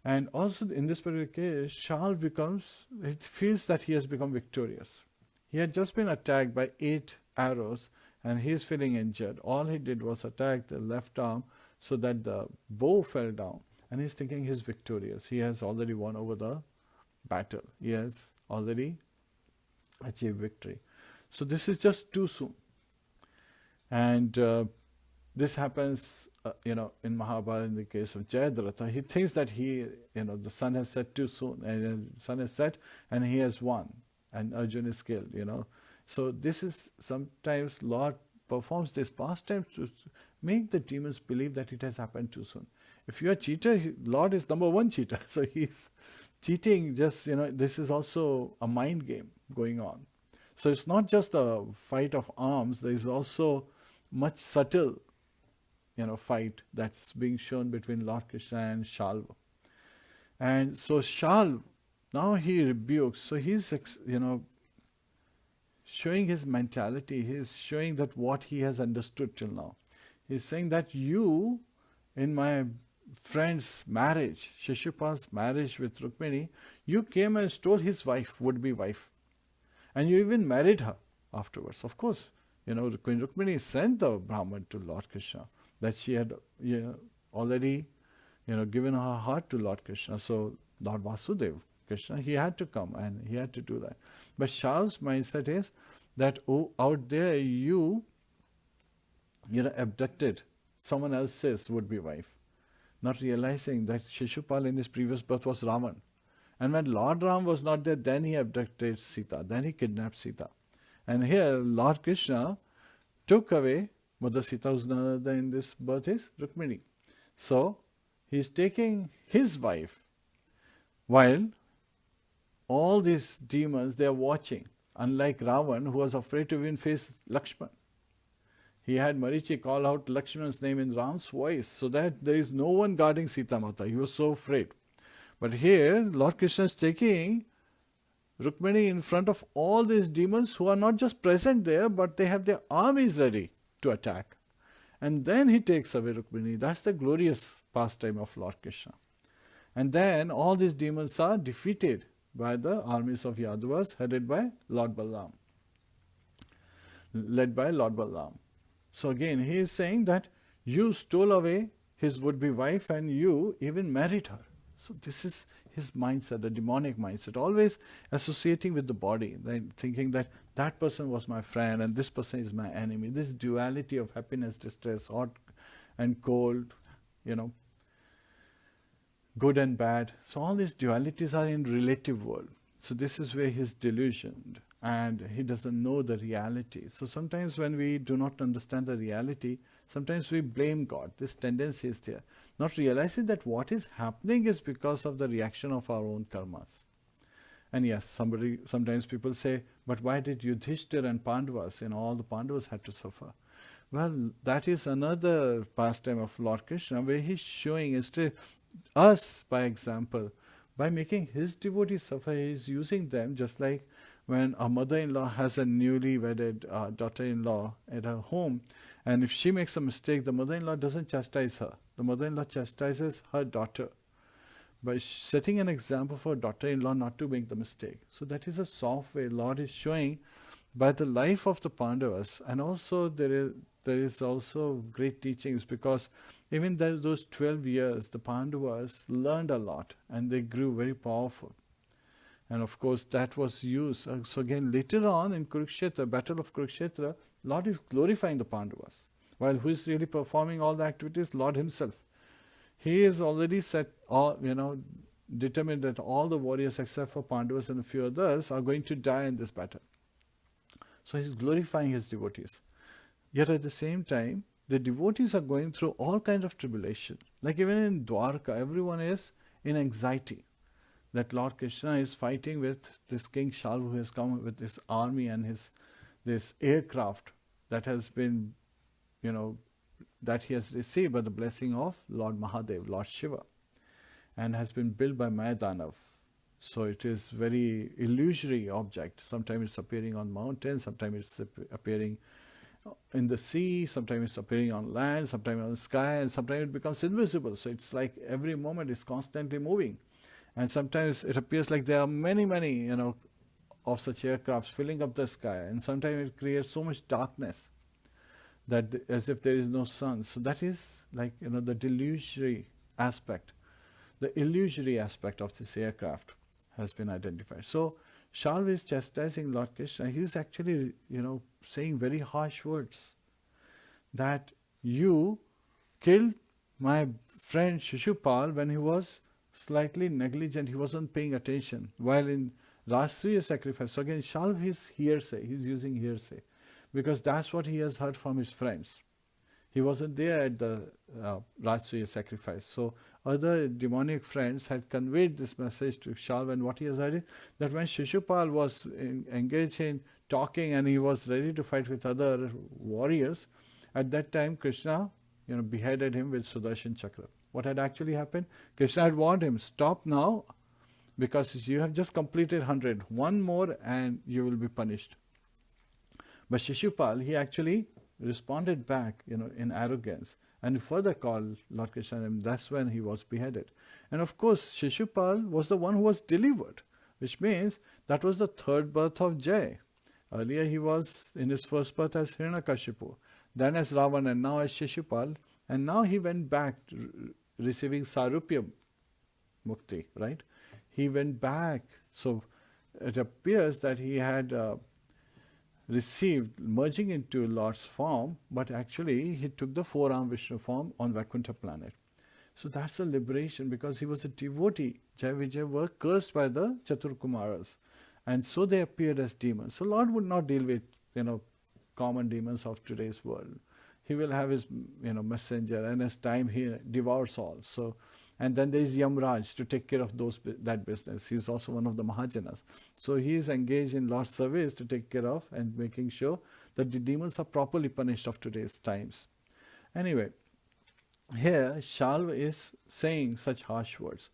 And also in this particular case, Śālva it feels that he has become victorious. He had just been attacked by 8 arrows and he is feeling injured. All he did was attack the left arm so that the bow fell down. And he's thinking he's victorious. He has already won over the battle. He has already achieved victory. So this is just too soon. And this happens, in Mahabharata in the case of Jayadratha. He thinks that the sun has set too soon. And the sun has set and he has won. And Arjuna is killed, So this is sometimes Lord performs this pastime to make the demons believe that it has happened too soon. If you're a cheater, Lord is number one cheater. So he's cheating this is also a mind game going on. So it's not just a fight of arms, there is also much subtle, fight that's being shown between Lord Krishna and Śālva. And so Śālva, now he rebukes, so he's, showing his mentality, he's showing that what he has understood till now. He's saying that you, in my friend's marriage, Shishupal's marriage with Rukmini, you came and stole his wife, would-be wife. And you even married her afterwards. Of course, Queen Rukmini sent the Brahman to Lord Krishna, that she had already, given her heart to Lord Krishna. So Lord Vasudeva, Krishna, he had to come and he had to do that. But Śālva's mindset is that, out there you abducted someone else's would-be wife, not realizing that Shishupal in his previous birth was Raman. And when Lord Ram was not there, then he abducted Sita, then he kidnapped Sita. And here Lord Krishna took away Mother Sita, who's none other in this birth is Rukmini. So he is taking his wife, while all these demons, they are watching. Unlike Ravan, who was afraid to even face Lakshman. He had Marichi call out Lakshman's name in Ram's voice, so that there is no one guarding Sita Mata. He was so afraid. But here, Lord Krishna is taking Rukmini in front of all these demons who are not just present there, but they have their armies ready to attack. And then he takes away Rukmini. That's the glorious pastime of Lord Krishna. And then all these demons are defeated by the armies of Yadavas headed by Lord Balaram. Led by Lord Balaram. So again, he is saying that you stole away his would-be wife and you even married her. So this is his mindset, the demonic mindset, always associating with the body, thinking that that person was my friend and this person is my enemy. This duality of happiness, distress, hot and cold, good and bad. So all these dualities are in relative world. So this is where he's delusioned and he doesn't know the reality. So sometimes when we do not understand the reality, sometimes we blame God. This tendency is there. Not realizing that what is happening is because of the reaction of our own karmas. And yes, sometimes people say, but why did Yudhishthir and Pandavas, all the Pandavas had to suffer? Well, that is another pastime of Lord Krishna where he's showing instead us by example. By making his devotees suffer, he is using them just like when a mother-in-law has a newly wedded daughter-in-law at her home, and if she makes a mistake, the mother-in-law doesn't chastise her. The mother-in-law chastises her daughter by setting an example for daughter-in-law not to make the mistake. So that is a soft way Lord is showing by the life of the Pandavas. And also there is also great teachings, because even those 12 years the Pandavas learned a lot and they grew very powerful. And of course that was used. So again later on in Kurukshetra, Battle of Kurukshetra, Lord is glorifying the Pandavas. While who is really performing all the activities? Lord himself. He is already determined that all the warriors except for Pandavas and a few others are going to die in this battle. So he is glorifying his devotees. Yet at the same time, the devotees are going through all kinds of tribulation. Like even in Dwarka, everyone is in anxiety. that Lord Krishna is fighting with this King Śālva, who has come with his army and this aircraft that has been, that he has received by the blessing of Lord Mahadev, Lord Shiva, and has been built by Mayadanav. So it is very illusory object. Sometimes it's appearing on mountains, sometimes it's appearing in the sea, sometimes it's appearing on land, sometimes on the sky, and sometimes it becomes invisible. So it's like every moment it's constantly moving. And sometimes it appears like there are many, of such aircrafts filling up the sky. And sometimes it creates so much darkness that as if there is no sun. So that is like, the delusory aspect, the illusory aspect of this aircraft has been identified. So Śālva is chastising Lord Krishna. He is actually, saying very harsh words. That you killed my friend Shishupal when he was slightly negligent, he wasn't paying attention. While in Rashtriya sacrifice, so again Śālva is hearsay, he's using hearsay. Because that's what he has heard from his friends. He wasn't there at the Rashtriya sacrifice. So other demonic friends had conveyed this message to Śālva, and what he has heard is that when Shishupal was engaged in talking and he was ready to fight with other warriors, at that time Krishna beheaded him with Sudarshan Chakra. What had actually happened? Krishna had warned him, stop now, because you have just completed 100. One more and you will be punished. But Shishupal, he actually responded back, in arrogance, and further called Lord Krishna, and that's when he was beheaded. And of course, Shishupal was the one who was delivered, which means that was the third birth of Jai. Earlier he was in his first birth as Hiranyakashipu, then as Ravana, and now as Shishupal, and now he went back to receiving Sarupya Mukti, right? He went back. So it appears that he had received merging into Lord's form, but actually he took the four-armed Vishnu form on Vaikuntha planet. So that's a liberation, because he was a devotee. Jai Vijay were cursed by the Chaturkumaras, and so they appeared as demons. So Lord would not deal with common demons of today's world. He will have his messenger, and as time he devours all. So, and then there is Yamraj to take care of that business. He is also one of the Mahajanas. So he is engaged in Lord's service to take care of and making sure that the demons are properly punished of today's times. Anyway, here Śālva is saying such harsh words.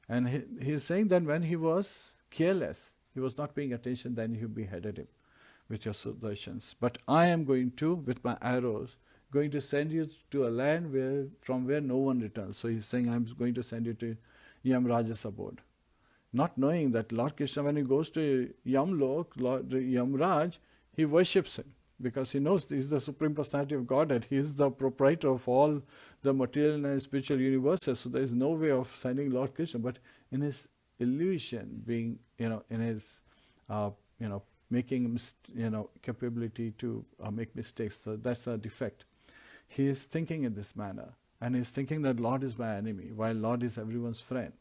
And he is saying that when he was careless, he was not paying attention, then you beheaded him with your sudarshans. But I am going to, with my arrows, going to send you to a land from where no one returns. So he's saying, I'm going to send you to Yamraja's abode. Not knowing that Lord Krishna, when he goes to Yamlok, Lord Yamraj, he worships him, because he knows he is the Supreme Personality of Godhead. He is the proprietor of all the material and spiritual universes. So there is no way of sending Lord Krishna. But in his illusion, being, in his, making, capability to make mistakes, so that's a defect. He is thinking in this manner, and he is thinking that Lord is my enemy, while Lord is everyone's friend.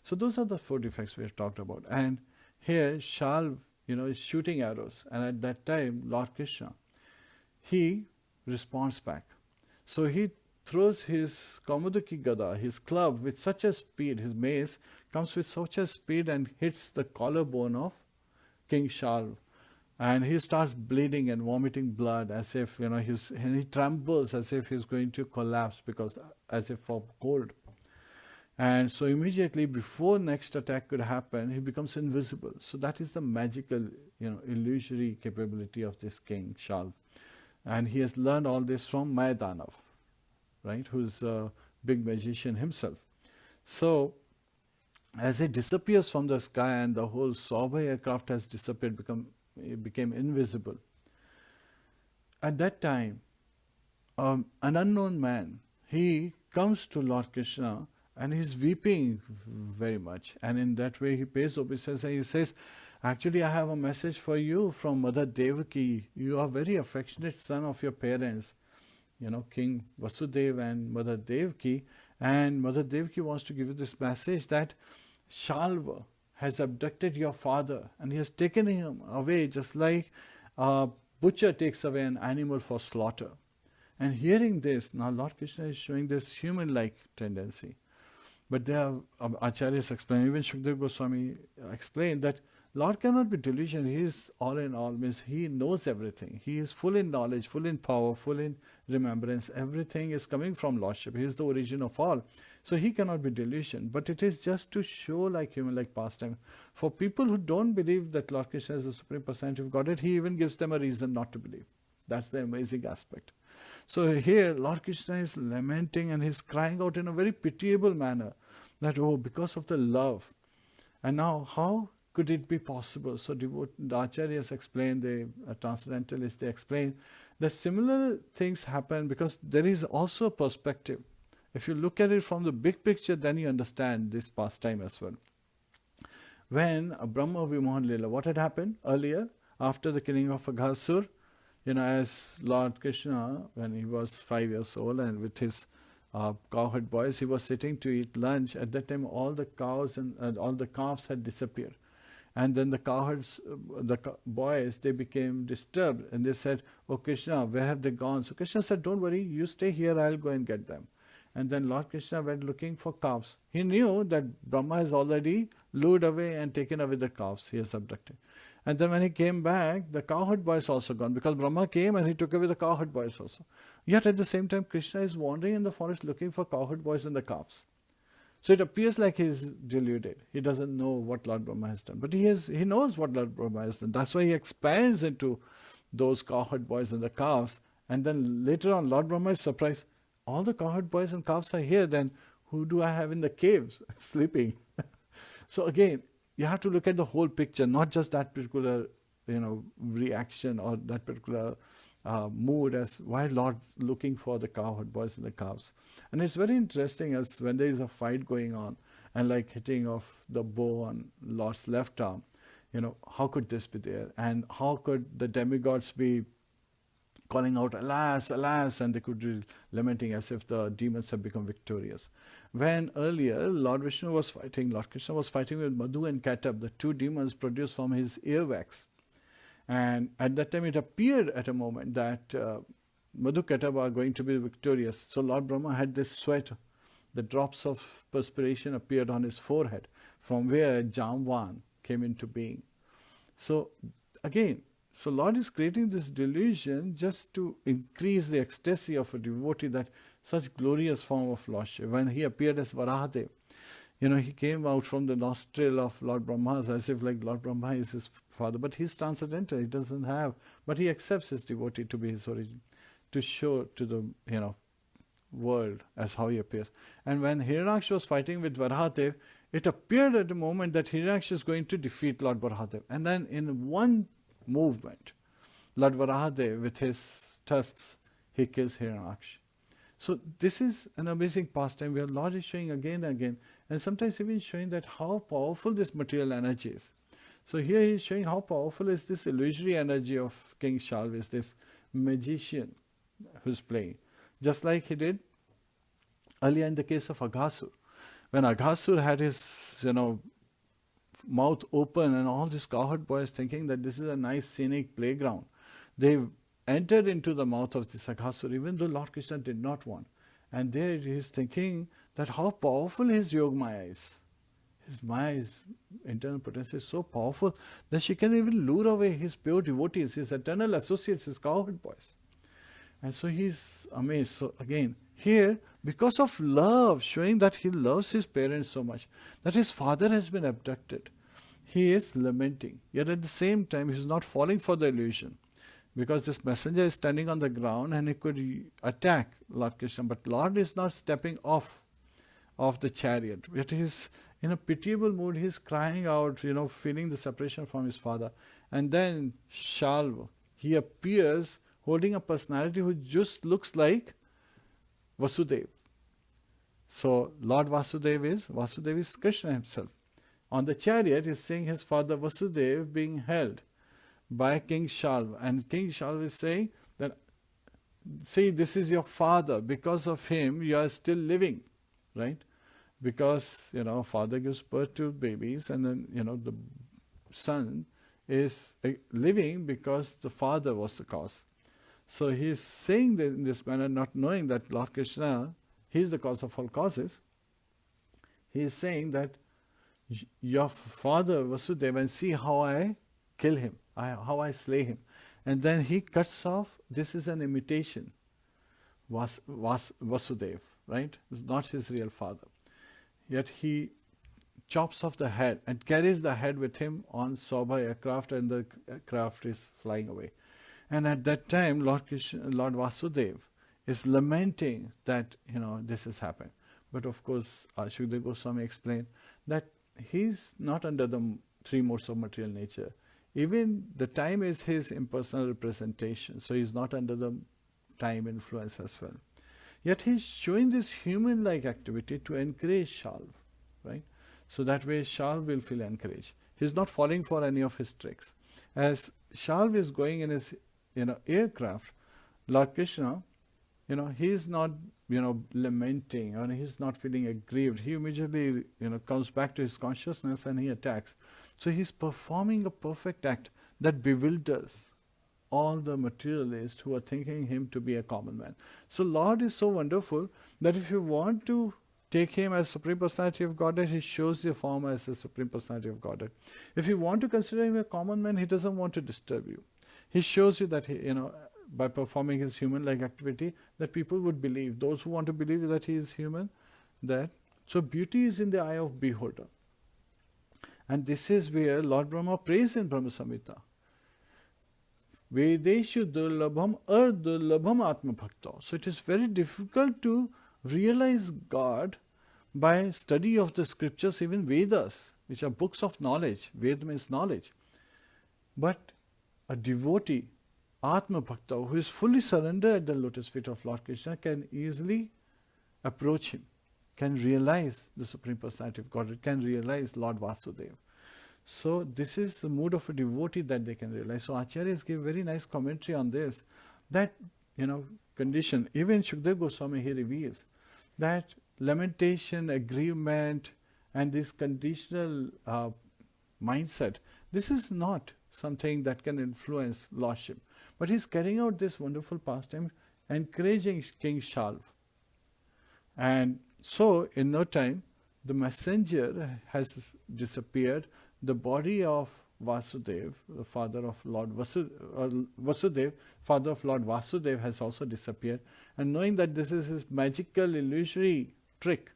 So those are the four defects we have talked about. And here Śālva, is shooting arrows, and at that time Lord Krishna, he responds back. So he throws his Kaumudaki Gada, his club, with such a speed, his mace comes with such a speed and hits the collarbone of King Śālva. And he starts bleeding and vomiting blood, as if, and he trembles as if he's going to collapse, because as if of cold. And so immediately before next attack could happen, he becomes invisible. So that is the magical, illusory capability of this King Śālva. And he has learned all this from Mayadanav, right, who's a big magician himself. So as it disappears from the sky and the whole Śālva aircraft has disappeared, it became invisible. At that time, an unknown man, he comes to Lord Krishna and he's weeping very much. And in that way he pays obeisance and he says, actually I have a message for you from Mother Devaki. You are very affectionate son of your parents, King Vasudeva and Mother Devaki. And Mother Devaki wants to give you this message that Śālva has abducted your father and he has taken him away, just like a butcher takes away an animal for slaughter. And hearing this, now Lord Krishna is showing this human-like tendency, But there are Acharyas explain, even Shukdev Goswami explained that Lord cannot be delusion. He is all in all, means He knows everything. He is full in knowledge, full in power, full in remembrance. Everything is coming from Lordship. He is the origin of all. So He cannot be delusion. But it is just to show like human, like pastime. For people who don't believe that Lord Krishna is the Supreme Personality of Godhead, He even gives them a reason not to believe. That's the amazing aspect. So here Lord Krishna is lamenting and He's crying out in a very pitiable manner that, oh, because of the love. And now how could it be possible? So the Acharyas explain, the Transcendentalists, they explain that similar things happen because there is also a perspective. If you look at it from the big picture, then you understand this pastime as well. When Brahma Vimohan Lila, what had happened earlier after the killing of Aghasur? As Lord Krishna, when he was 5 years old and with his cowherd boys, he was sitting to eat lunch. At that time, all the cows and all the calves had disappeared. And then the cowherds, boys, they became disturbed and they said, "Oh Krishna, where have they gone?" So Krishna said, "Don't worry, you stay here, I'll go and get them." And then Lord Krishna went looking for calves. He knew that Brahma has already lured away and taken away the calves he has abducted. And then when he came back, the cowherd boys also gone, because Brahma came and he took away the cowherd boys also. Yet at the same time, Krishna is wandering in the forest looking for cowherd boys and the calves. So it appears like he's deluded. He doesn't know what Lord Brahma has done. But he knows what Lord Brahma has done. That's why he expands into those cowherd boys and the calves. And then later on, Lord Brahma is surprised. All the cowherd boys and calves are here, then who do I have in the caves sleeping? So again, you have to look at the whole picture, not just that particular reaction or that particular mood as why Lord looking for the cowherd boys and the calves. And it's very interesting as when there is a fight going on and like hitting of the bow on Lord's left arm, how could this be there? And how could the demigods be calling out, "Alas, alas," and they could be lamenting as if the demons have become victorious. When earlier Lord Vishnu was fighting, Lord Krishna was fighting with Madhu and Katab, the two demons produced from his earwax. And at that time it appeared at a moment that Madhu Katab are going to be victorious. So Lord Brahma had this sweat, the drops of perspiration appeared on his forehead, from where Jamvan came into being. So again, so Lord is creating this delusion just to increase the ecstasy of a devotee, that such glorious form of Lordship. When he appeared as Varahadev, he came out from the nostril of Lord Brahma as if like Lord Brahma is his father. But he's transcendental, he doesn't have, but he accepts his devotee to be his origin, to show to the world as how he appears. And when Hiranyaksha was fighting with Varahadev, it appeared at the moment that Hiranyaksha is going to defeat Lord Varahadev. And then in one movement, Lord Varahadev with his tusks, he kills Hiranyaksha. So this is an amazing pastime where Lord is showing again and again, and sometimes even showing that how powerful this material energy is. So here he is showing how powerful is this illusory energy of King Śālva, this magician who's playing. Just like he did earlier in the case of Aghasur. When Aghasur had his mouth open and all these cowherd boys thinking that this is a nice scenic playground, they entered into the mouth of this Aghasur, even though Lord Krishna did not want. And there he is thinking that how powerful his Yogamaya is. His Maya's internal potential is so powerful that she can even lure away his pure devotees, his eternal associates, his cowherd boys. And so he's amazed. So again, here, because of love, showing that he loves his parents so much, that his father has been abducted, he is lamenting. Yet at the same time, he is not falling for the illusion. Because this messenger is standing on the ground and he could attack Lord Krishna. But Lord is not stepping off the chariot. Yet he is in a pitiable mood. He is crying out, feeling the separation from his father. And then Śālva, he appears holding a personality who just looks like Vasudeva. So Lord Vasudeva is Krishna himself. On the chariot, he is seeing his father Vasudeva being held by King Śālva. And King Śālva is saying that, see, this is your father. Because of him, you are still living, right? Because, father gives birth to babies and then, the son is living because the father was the cause. So he is saying in this manner, not knowing that Lord Krishna, he is the cause of all causes. He is saying that your father Vasudeva, and see how I kill him, how I slay him. And then he cuts off. This is an imitation. Vasudeva, right? It's not his real father. Yet he chops off the head and carries the head with him on Śālva aircraft, and the aircraft is flying away. And at that time, Lord Vasudeva is lamenting that, this has happened. But of course, Shukdev Goswami explained that he's not under the three modes of material nature. Even the time is his impersonal representation, so he's not under the time influence as well. Yet he's showing this human-like activity to encourage Śālva, right? So that way Śālva will feel encouraged. He's not falling for any of his tricks. As Śālva is going in his aircraft, Lord Krishna, he's not lamenting, or he's not feeling aggrieved. He immediately comes back to his consciousness and he attacks. So he's performing a perfect act that bewilders all the materialists who are thinking him to be a common man. So Lord is so wonderful that if you want to take him as Supreme Personality of Godhead, he shows the form as the Supreme Personality of Godhead. If you want to consider him a common man, he doesn't want to disturb you. He shows you that he, by performing his human-like activity, that people would believe. Those who want to believe that he is human, so beauty is in the eye of beholder. And this is where Lord Brahma prays in Brahma Samhita. Vedeshu durlabham ardurlabham atma bhakta. So it is very difficult to realize God by study of the scriptures, even Vedas, which are books of knowledge. Ved means knowledge. But a devotee, Atma Bhakta, who is fully surrendered at the lotus feet of Lord Krishna, can easily approach him, can realize the Supreme Personality of Godhead, can realize Lord Vasudeva. So this is the mood of a devotee that they can realize. So Acharyas give very nice commentary on this, that, condition. Even Shukdev Goswami, he reveals that lamentation, aggrievement, and this conditional mindset, this is not something that can influence lordship. But he's carrying out this wonderful pastime, encouraging King Śālva. And so, in no time, the messenger has disappeared. The body of Vasudeva, the father of Lord Vasudeva, father of Lord Vasudeva, has also disappeared. And knowing that this is his magical, illusory trick,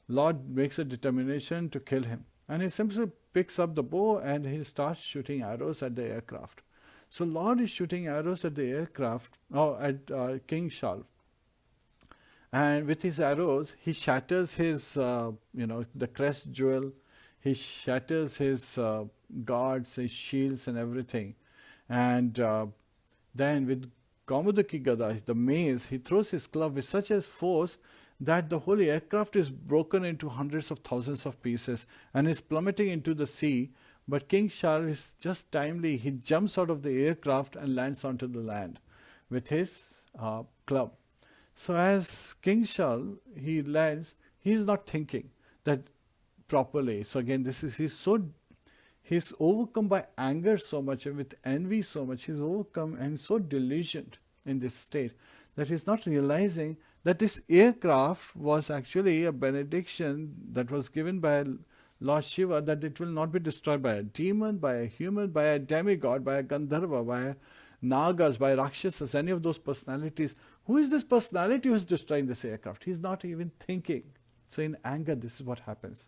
Lord makes a determination to kill him. And he simply picks up the bow and he starts shooting arrows at the aircraft. So Lord is shooting arrows at the aircraft, at King Śālva. And with his arrows, he shatters his, the crest jewel. He shatters his guards, his shields and everything. And then with Kaumudaki Gada, the mace, he throws his club with such a force that the whole aircraft is broken into hundreds of thousands of pieces and is plummeting into the sea. But King Śālva is just timely. He jumps out of the aircraft and lands onto the land with his club. So as King Śālva, he lands, he is not thinking that properly. So again, he's overcome by anger so much and with envy so much. He's overcome and so delusioned in this state that he's not realizing that this aircraft was actually a benediction that was given by Lord Shiva, that it will not be destroyed by a demon, by a human, by a demigod, by a Gandharva, by Nagas, by Rakshasas, any of those personalities. Who is this personality who is destroying this aircraft? He's not even thinking. So in anger, this is what happens.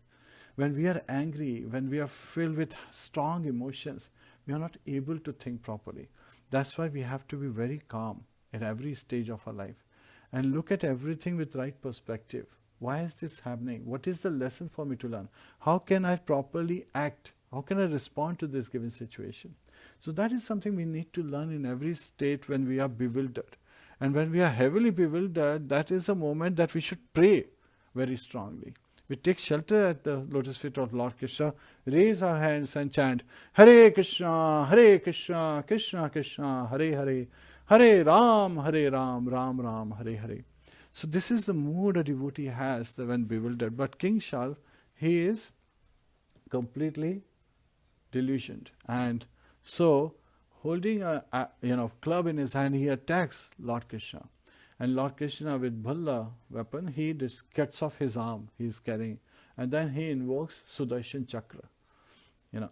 When we are angry, when we are filled with strong emotions, we are not able to think properly. That's why we have to be very calm at every stage of our life and look at everything with right perspective. Why is this happening? What is the lesson for me to learn? How can I properly act? How can I respond to this given situation? So that is something we need to learn in every state when we are bewildered. And when we are heavily bewildered, that is a moment that we should pray very strongly. We take shelter at the lotus feet of Lord Krishna, raise our hands and chant, Hare Krishna, Krishna Krishna, Hare Hare, Hare Ram, Ram Ram, Hare Hare. So this is the mood a devotee has when bewildered. But King Śālva, he is completely delusioned. And so, holding a club in his hand, he attacks Lord Krishna. And Lord Krishna with Bhalla weapon, he just cuts off his arm he is carrying. And then he invokes Sudarshan Chakra,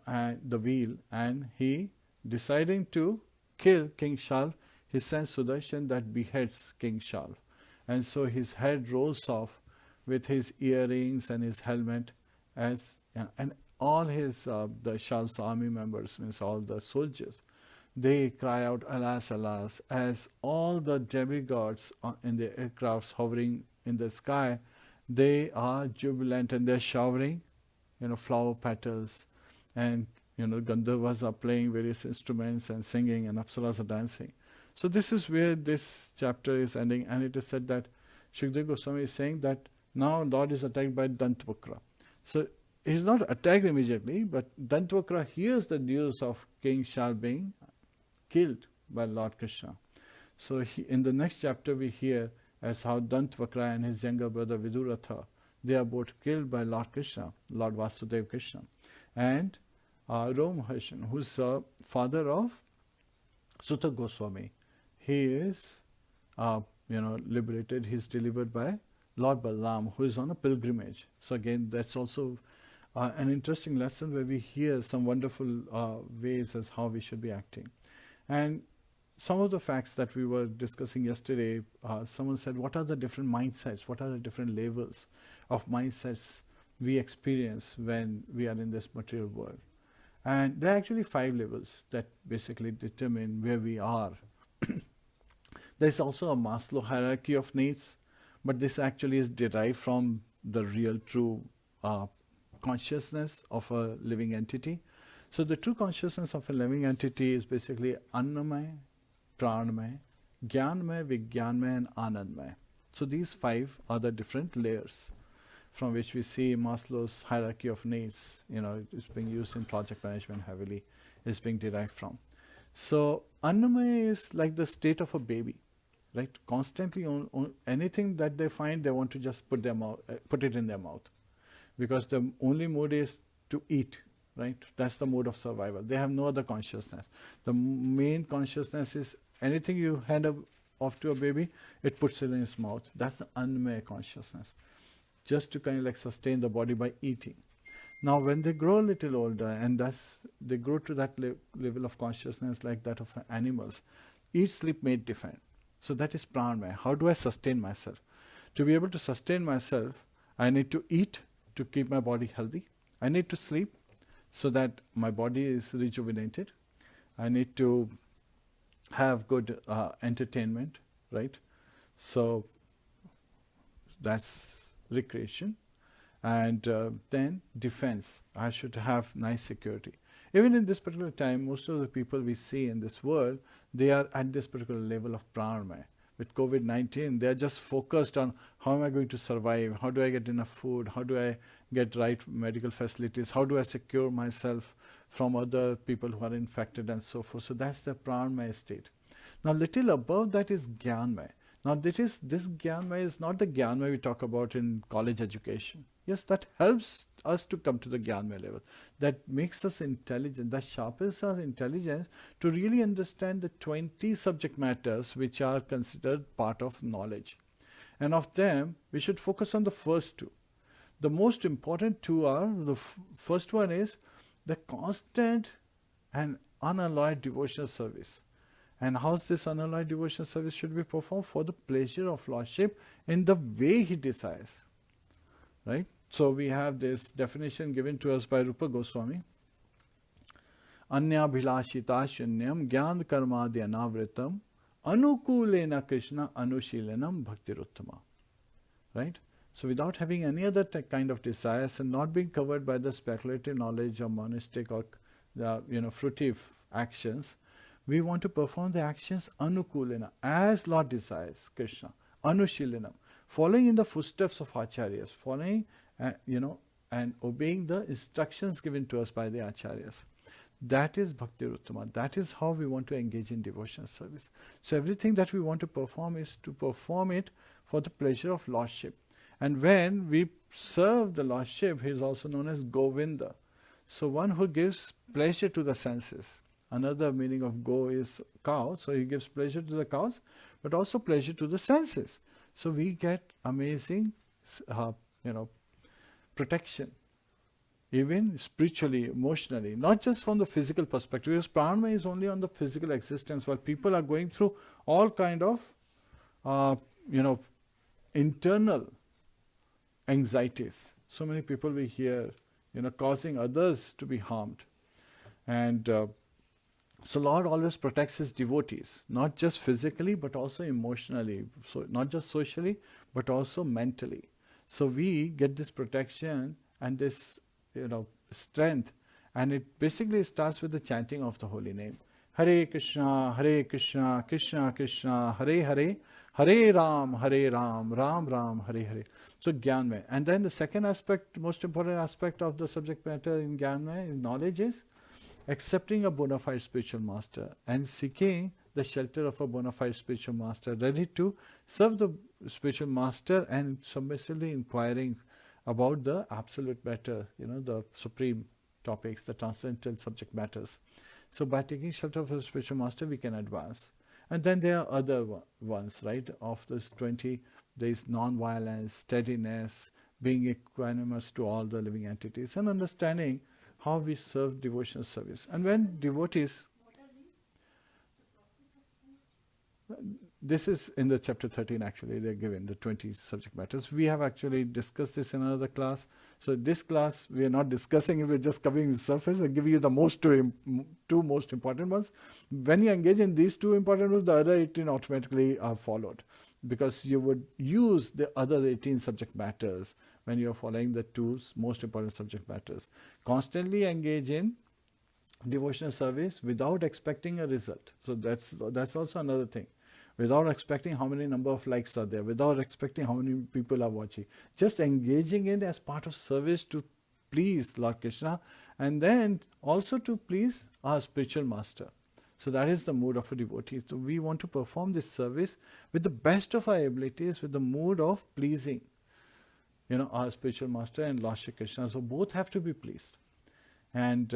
and the wheel, and he, deciding to kill King Śālva, he sends Sudarshan that beheads King Śālva. And so his head rolls off with his earrings and his helmet, and all his the Śālva's army members, means all the soldiers, they cry out, "Alas, alas," as all the demigods in the aircrafts hovering in the sky, they are jubilant and they're showering, flower petals, and Gandharvas are playing various instruments and singing, and Apsaras are dancing. So this is where this chapter is ending, and it is said that Shukdev Goswami is saying that now Lord is attacked by Dantvakra. So he's not attacked immediately, but Dantvakra hears the news of King Śālva being killed by Lord Krishna. So in the next chapter we hear as how Dantvakra and his younger brother Viduratha, they are both killed by Lord Krishna, Lord Vasudeva Krishna. And Romaharshan, who's the father of Sutta Goswami, he is liberated, he's delivered by Lord Balaram, who is on a pilgrimage. So again, that's also an interesting lesson where we hear some wonderful ways as how we should be acting. And some of the facts that we were discussing yesterday, someone said, what are the different mindsets, what are the different levels of mindsets we experience when we are in this material world? And there are actually 5 levels that basically determine where we are. There's also a Maslow hierarchy of needs, but this actually is derived from the real true consciousness of a living entity. So the true consciousness of a living entity is basically Annamay, Pranamay, Jnanmay, Vijnanmay and Anandmay. So these 5 are the different layers from which we see Maslow's hierarchy of needs. It's being used in project management heavily, is being derived from. So Annamay is like the state of a baby, right? Constantly on anything that they find, they want to just put it in their mouth, because the only mode is to eat, right? That's the mode of survival. They have no other consciousness. The main consciousness is anything you hand off to a baby, it puts it in its mouth. That's the Annamaya consciousness, just to kind of like sustain the body by eating. Now when they grow a little older, and thus they grow to that level of consciousness like that of animals, eat, sleep, mate, defend. So that is Pranamaya. How do I sustain myself? To be able to sustain myself, I need to eat to keep my body healthy. I need to sleep so that my body is rejuvenated. I need to have good entertainment, right? So that's recreation. And then defense. I should have nice security. Even in this particular time, most of the people we see in this world, they are at this particular level of pranamaya. With COVID-19, they are just focused on how am I going to survive? How do I get enough food? How do I get right medical facilities? How do I secure myself from other people who are infected and so forth? So that's the pranamaya state. Now little above that is jnanmaya. Now this jnanmaya is not the jnanmaya we talk about in college education. Yes, that helps us to come to the jnanmaya level. That makes us intelligent, that sharpens our intelligence to really understand the 20 subject matters which are considered part of knowledge. And of them, we should focus on the first 2. The most important 2 are, the first one is the constant and unalloyed devotional service. And how's this unalloyed devotional service should be performed? For the pleasure of Lordship in the way He desires. Right? So we have this definition given to us by Rupa Goswami. Anya bhilashita shunyam gyan karmadi anavritam anukulena Krishna anushilanam bhaktiruttama. Right? So without having any other kind of desires and not being covered by the speculative knowledge or monistic or fruitive actions, we want to perform the actions anukulena, as Lord desires, Krishna, anushilanam, following in the footsteps of acharyas, following and obeying the instructions given to us by the acharyas. That is bhakti ruttama. That is how we want to engage in devotional service. So everything that we want to perform is to perform it for the pleasure of Lordship. And when we serve the Lordship, he is also known as Govinda. So one who gives pleasure to the senses. Another meaning of go is cow. So he gives pleasure to the cows, but also pleasure to the senses. So we get amazing, protection, even spiritually, emotionally, not just from the physical perspective, because prana is only on the physical existence, while people are going through all kind of, internal anxieties. So many people we hear, causing others to be harmed. And so Lord always protects His devotees, not just physically, but also emotionally. So not just socially, but also mentally. So we get this protection and this, strength. And it basically starts with the chanting of the holy name. Hare Krishna, Krishna Krishna, Hare Hare, Hare Ram, Ram Ram, Hare Hare. So Jnanmay. And then the second aspect, most important aspect of the subject matter in Jnanmay, knowledge, is accepting a bona fide spiritual master and seeking the shelter of a bona fide spiritual master, ready to serve the spiritual master and submissively inquiring about the absolute matter, the supreme topics, the transcendental subject matters. So by taking shelter of a spiritual master, we can advance. And then there are other ones, right? Of this 20, there is non-violence, steadiness, being equanimous to all the living entities, and understanding how we serve devotional service. And when devotees, this is in the chapter 13 actually, they're given the 20 subject matters. We have actually discussed this in another class. So this class, we are not discussing it, we're just covering the surface and giving you the two most important ones. When you engage in these two important ones, the other 18 automatically are followed, because you would use the other 18 subject matters when you're following the two most important subject matters. Constantly engage in devotional service without expecting a result. So that's also another thing. Without expecting how many number of likes are there, without expecting how many people are watching. Just engaging in as part of service to please Lord Krishna, and then also to please our spiritual master. So that is the mood of a devotee. So we want to perform this service with the best of our abilities, with the mood of pleasing, our spiritual master and Lord Shri Krishna. So both have to be pleased. And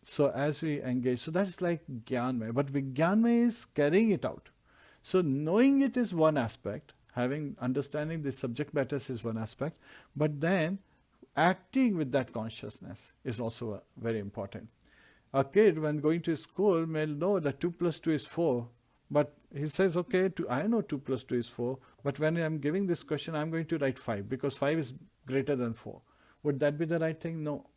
so as we engage, so that is like Jnanmay. But Vijnanmay is carrying it out. So knowing it is one aspect, understanding the subject matters is one aspect, but then acting with that consciousness is also very important. A kid, when going to school, may know that 2 plus 2 is 4, but he says, okay, I know 2 plus 2 is 4, but when I'm giving this question, I'm going to write 5, because 5 is greater than 4. Would that be the right thing? No.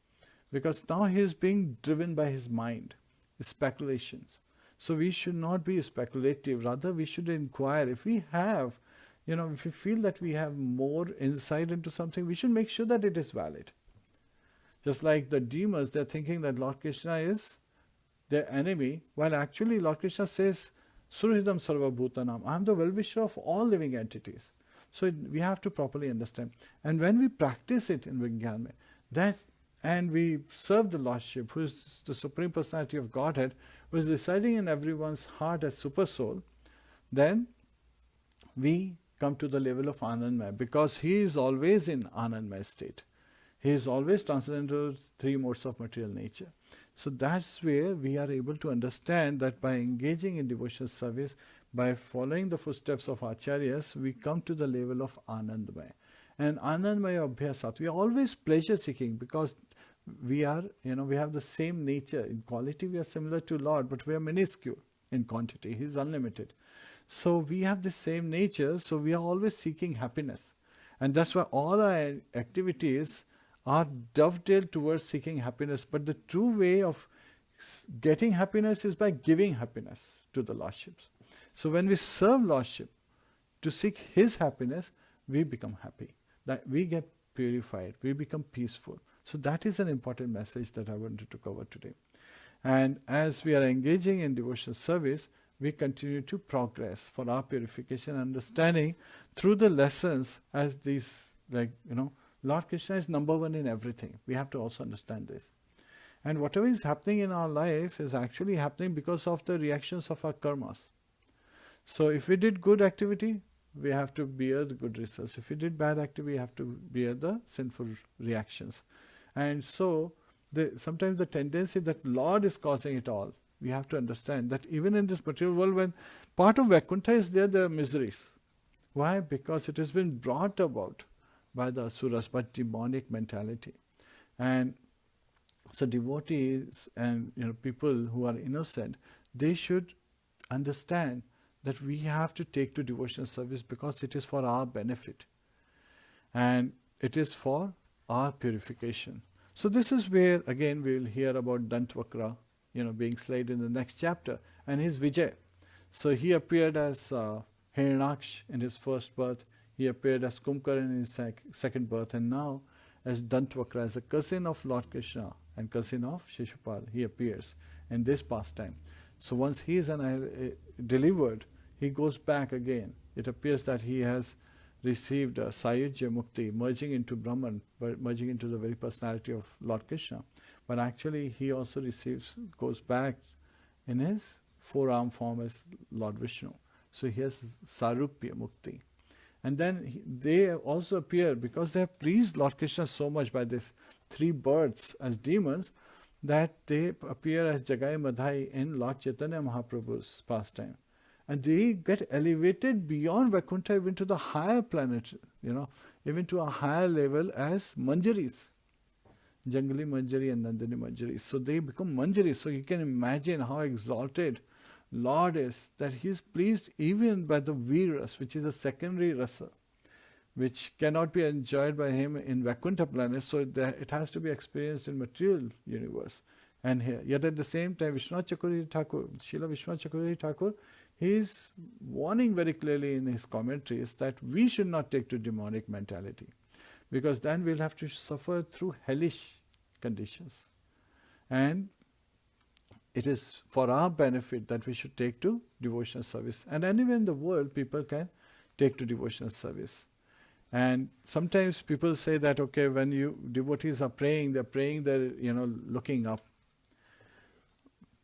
Because now he is being driven by his mind, his speculations. So we should not be speculative, rather we should inquire. If we have, if we feel that we have more insight into something, we should make sure that it is valid. Just like the demons, they're thinking that Lord Krishna is their enemy, while actually Lord Krishna says, Suhridam Sarva Bhutanam, I am the well-wisher of all living entities. So we have to properly understand. And when we practice it in Vijnanmay, and we serve the Lordship, who is the Supreme Personality of Godhead, who is residing in everyone's heart as Super Soul, then we come to the level of Anandmaya, because he is always in Anandmaya state. He is always transcendental 3 modes of material nature. So that's where we are able to understand that by engaging in devotional service, by following the footsteps of Acharyas, we come to the level of Anandmaya. And Anandmaya Abhyasat, we are always pleasure seeking, because we are, we have the same nature. In quality we are similar to Lord, but we are minuscule in quantity. He is unlimited. So we have the same nature, so we are always seeking happiness. And that's why all our activities are dovetailed towards seeking happiness. But the true way of getting happiness is by giving happiness to the Lordships. So when we serve Lordship to seek His happiness, we become happy. That we get purified, we become peaceful. So that is an important message that I wanted to cover today. And as we are engaging in devotional service, we continue to progress for our purification and understanding through the lessons, as these, Lord Krishna is number one in everything. We have to also understand this. And whatever is happening in our life is actually happening because of the reactions of our karmas. So if we did good activity, we have to bear the good results. If we did bad activity, we have to bear the sinful reactions. And so sometimes the tendency that Lord is causing it all, we have to understand that even in this material world, when part of Vaikuntha is there, there are miseries. Why? Because it has been brought about by the asuras, but demonic mentality. And so devotees and people who are innocent, they should understand that we have to take to devotional service because it is for our benefit and it is for our purification. So this is where again we will hear about Dantvakra, being slain in the next chapter, and his Vijay. So he appeared as Hiranyaksh in his first birth, he appeared as Kumbhakara in his second birth, and now as Dantvakra, as a cousin of Lord Krishna and cousin of Shishupal, he appears in this pastime. So once he is delivered, he goes back again. It appears that he has received Sayujya Mukti, merging into Brahman, merging into the very personality of Lord Krishna. But actually he also goes back in his four-arm form as Lord Vishnu. So he has Sarupya Mukti. And then they also appear, because they have pleased Lord Krishna so much by these three births as demons, that they appear as Jagai Madhai in Lord Chaitanya Mahaprabhu's pastime. And they get elevated beyond Vaikuntha, even to the higher planets, even to a higher level as Manjaris. Jangali Manjari and Nandini Manjari. So they become Manjaris. So you can imagine how exalted Lord is, that he is pleased even by the Viras, which is a secondary rasa, which cannot be enjoyed by him in Vaikuntha planet, so it has to be experienced in material universe. And here, yet at the same time, Vishwanath Chakravarti Thakur, Srila Vishwanath Chakravarti Thakur, he is warning very clearly in his commentaries that we should not take to demonic mentality, because then we'll have to suffer through hellish conditions. And it is for our benefit that we should take to devotional service. And anywhere in the world, people can take to devotional service. And sometimes people say that, okay, when devotees are praying, they're looking up.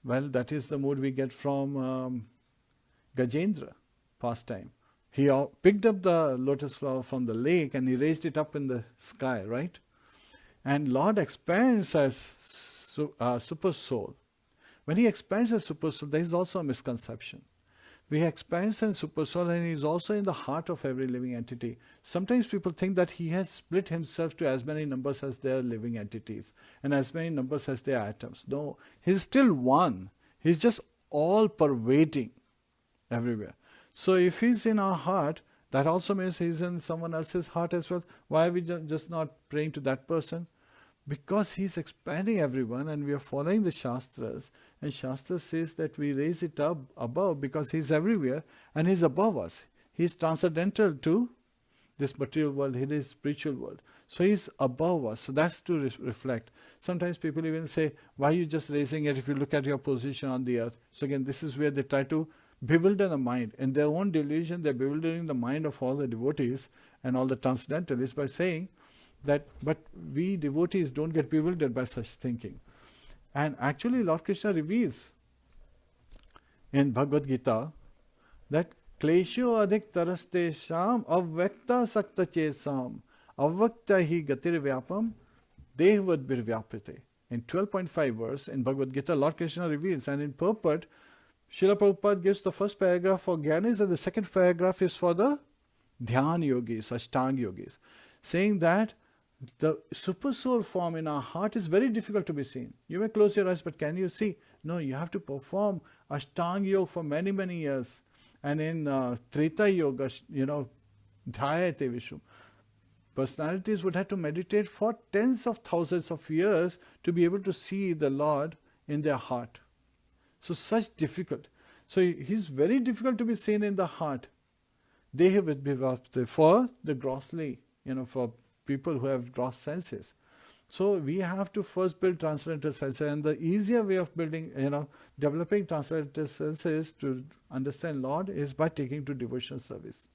Well, that is the mood we get from Gajendra pastime. He picked up the lotus flower from the lake and he raised it up in the sky, right? And Lord expands as super soul. When he expands as super soul, there is also a misconception. He expands as super soul and he is also in the heart of every living entity. Sometimes people think that he has split himself to as many numbers as their living entities and as many numbers as their atoms. No, he's still one. He's just all pervading everywhere. So if he's in our heart, that also means he's in someone else's heart as well. Why are we just not praying to that person? Because he's expanding everyone and we are following the Shastras, and Shastra says that we raise it up above because he's everywhere and he's above us. He's transcendental to this material world, he is spiritual world. So he's above us. So that's to reflect. Sometimes people even say, why are you just raising it if you look at your position on the earth? So again, this is where they try to bewilder the mind. In their own delusion, they're bewildering the mind of all the devotees and all the transcendentalists by saying that, but we devotees don't get bewildered by such thinking. And actually Lord Krishna reveals in Bhagavad Gita that Klesho adhik taraste sham avvakta sakta chesam avvakta hi gatir vyapam dehvad bir vyapite. In 12.5 verse in Bhagavad Gita, Lord Krishna reveals, and in purport, Srila Prabhupada gives the first paragraph for Gyanis and the second paragraph is for the Dhyan yogis, Ashtanga yogis, saying that the super soul form in our heart is very difficult to be seen. You may close your eyes, but can you see? No, you have to perform Ashtanga yoga for many, many years. And in Treta yoga, Dhyayate Vishnu, personalities would have to meditate for tens of thousands of years to be able to see the Lord in their heart. So such difficult. So he's very difficult to be seen in the heart. Deha vidbhivapte, for the grossly, for people who have gross senses. So we have to first build transcendental senses, and the easier way of building, developing transcendental senses to understand Lord is by taking to devotional service.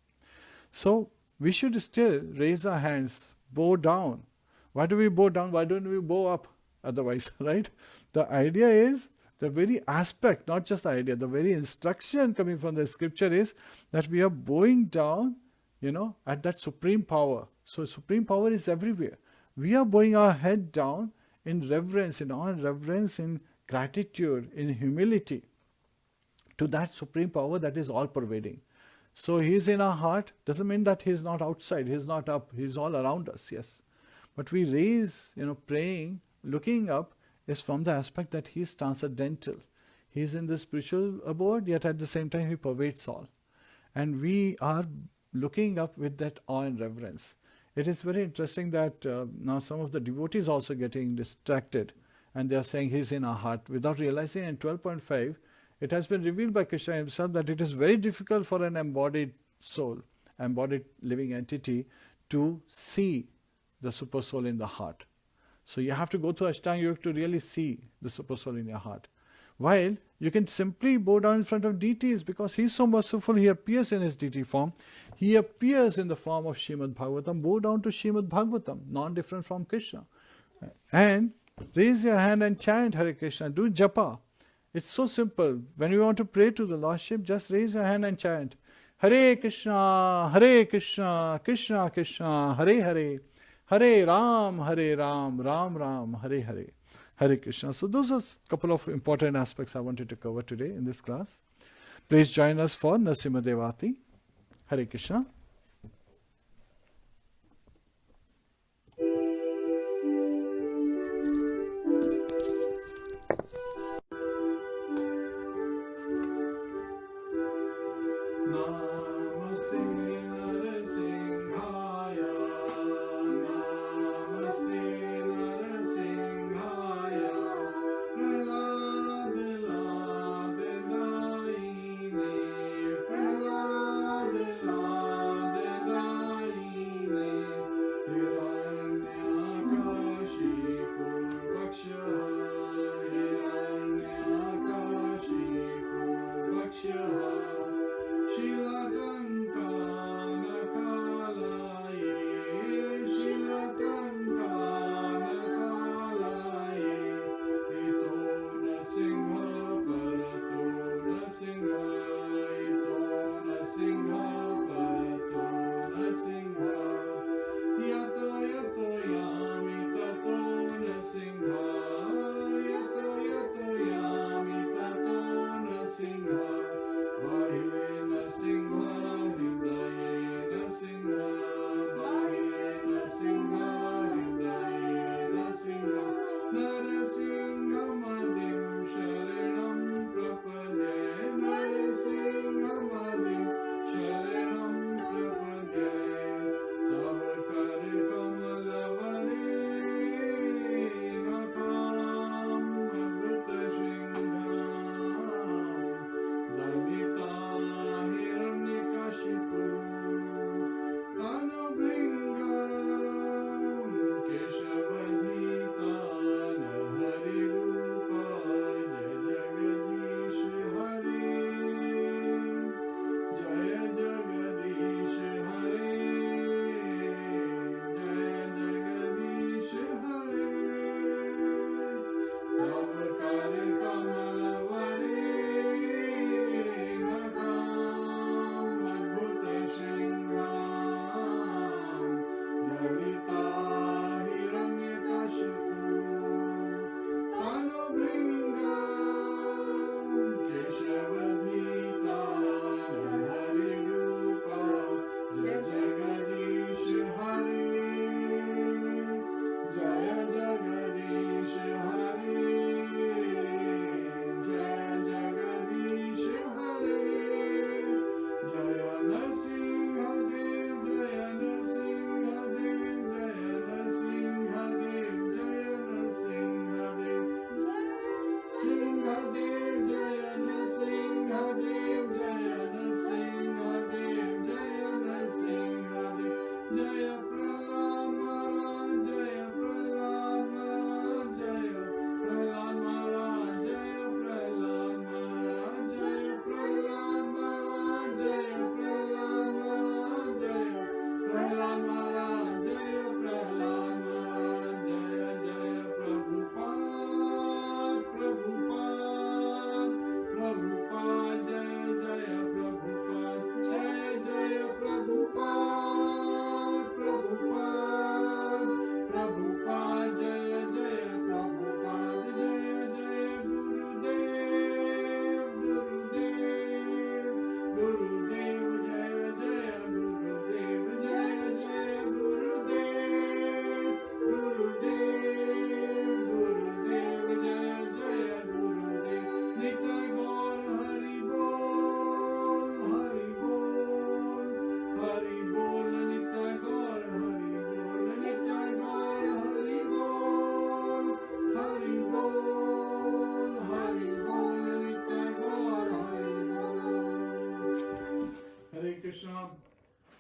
So we should still raise our hands, bow down. Why do we bow down? Why don't we bow up otherwise, right? The idea is, the very aspect, not just the idea, the very instruction coming from the scripture is that we are bowing down, at that supreme power. So supreme power is everywhere. We are bowing our head down in reverence, in awe and reverence, in gratitude, in humility to that supreme power that is all pervading. So he is in our heart, doesn't mean that he is not outside, he is not up, he is all around us, yes. But we raise, praying, looking up is from the aspect that he is transcendental. He is in the spiritual abode, yet at the same time he pervades all. And we are looking up with that awe and reverence. It is very interesting that now some of the devotees also getting distracted and they are saying he is in our heart without realizing in 12.5 it has been revealed by Krishna himself that it is very difficult for an embodied soul, embodied living entity to see the super soul in the heart. So you have to go through Ashtanga Yoga to really see the super soul in your heart. While you can simply bow down in front of deities because he is so merciful, he appears in his deity form. He appears in the form of SrimadBhagavatam. Bow down to SrimadBhagavatam, non-different from Krishna. And raise your hand and chant Hare Krishna. Do japa. It's so simple. When you want to pray to the Lordship, just raise your hand and chant Hare Krishna, Krishna Krishna, Hare Hare, Hare Ram, Ram Ram, Hare Hare. Hare Krishna. So those are a couple of important aspects I wanted to cover today in this class. Please join us for Narasimha Devati. Hare Krishna. Shila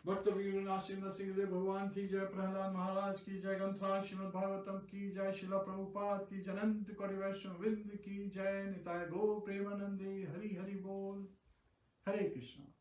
भक्त वीर नासिंद सिंह भगवान की जय, प्रहलाद महाराज की जय, ग्रंथराज श्रीमद् भागवतम की जय, शिला प्रभुपाद की जय, अनंत कोटि वैष्णव वृंद की जय, निताय गो प्रेमानंदे, हरि हरि बोल, हरे कृष्णा।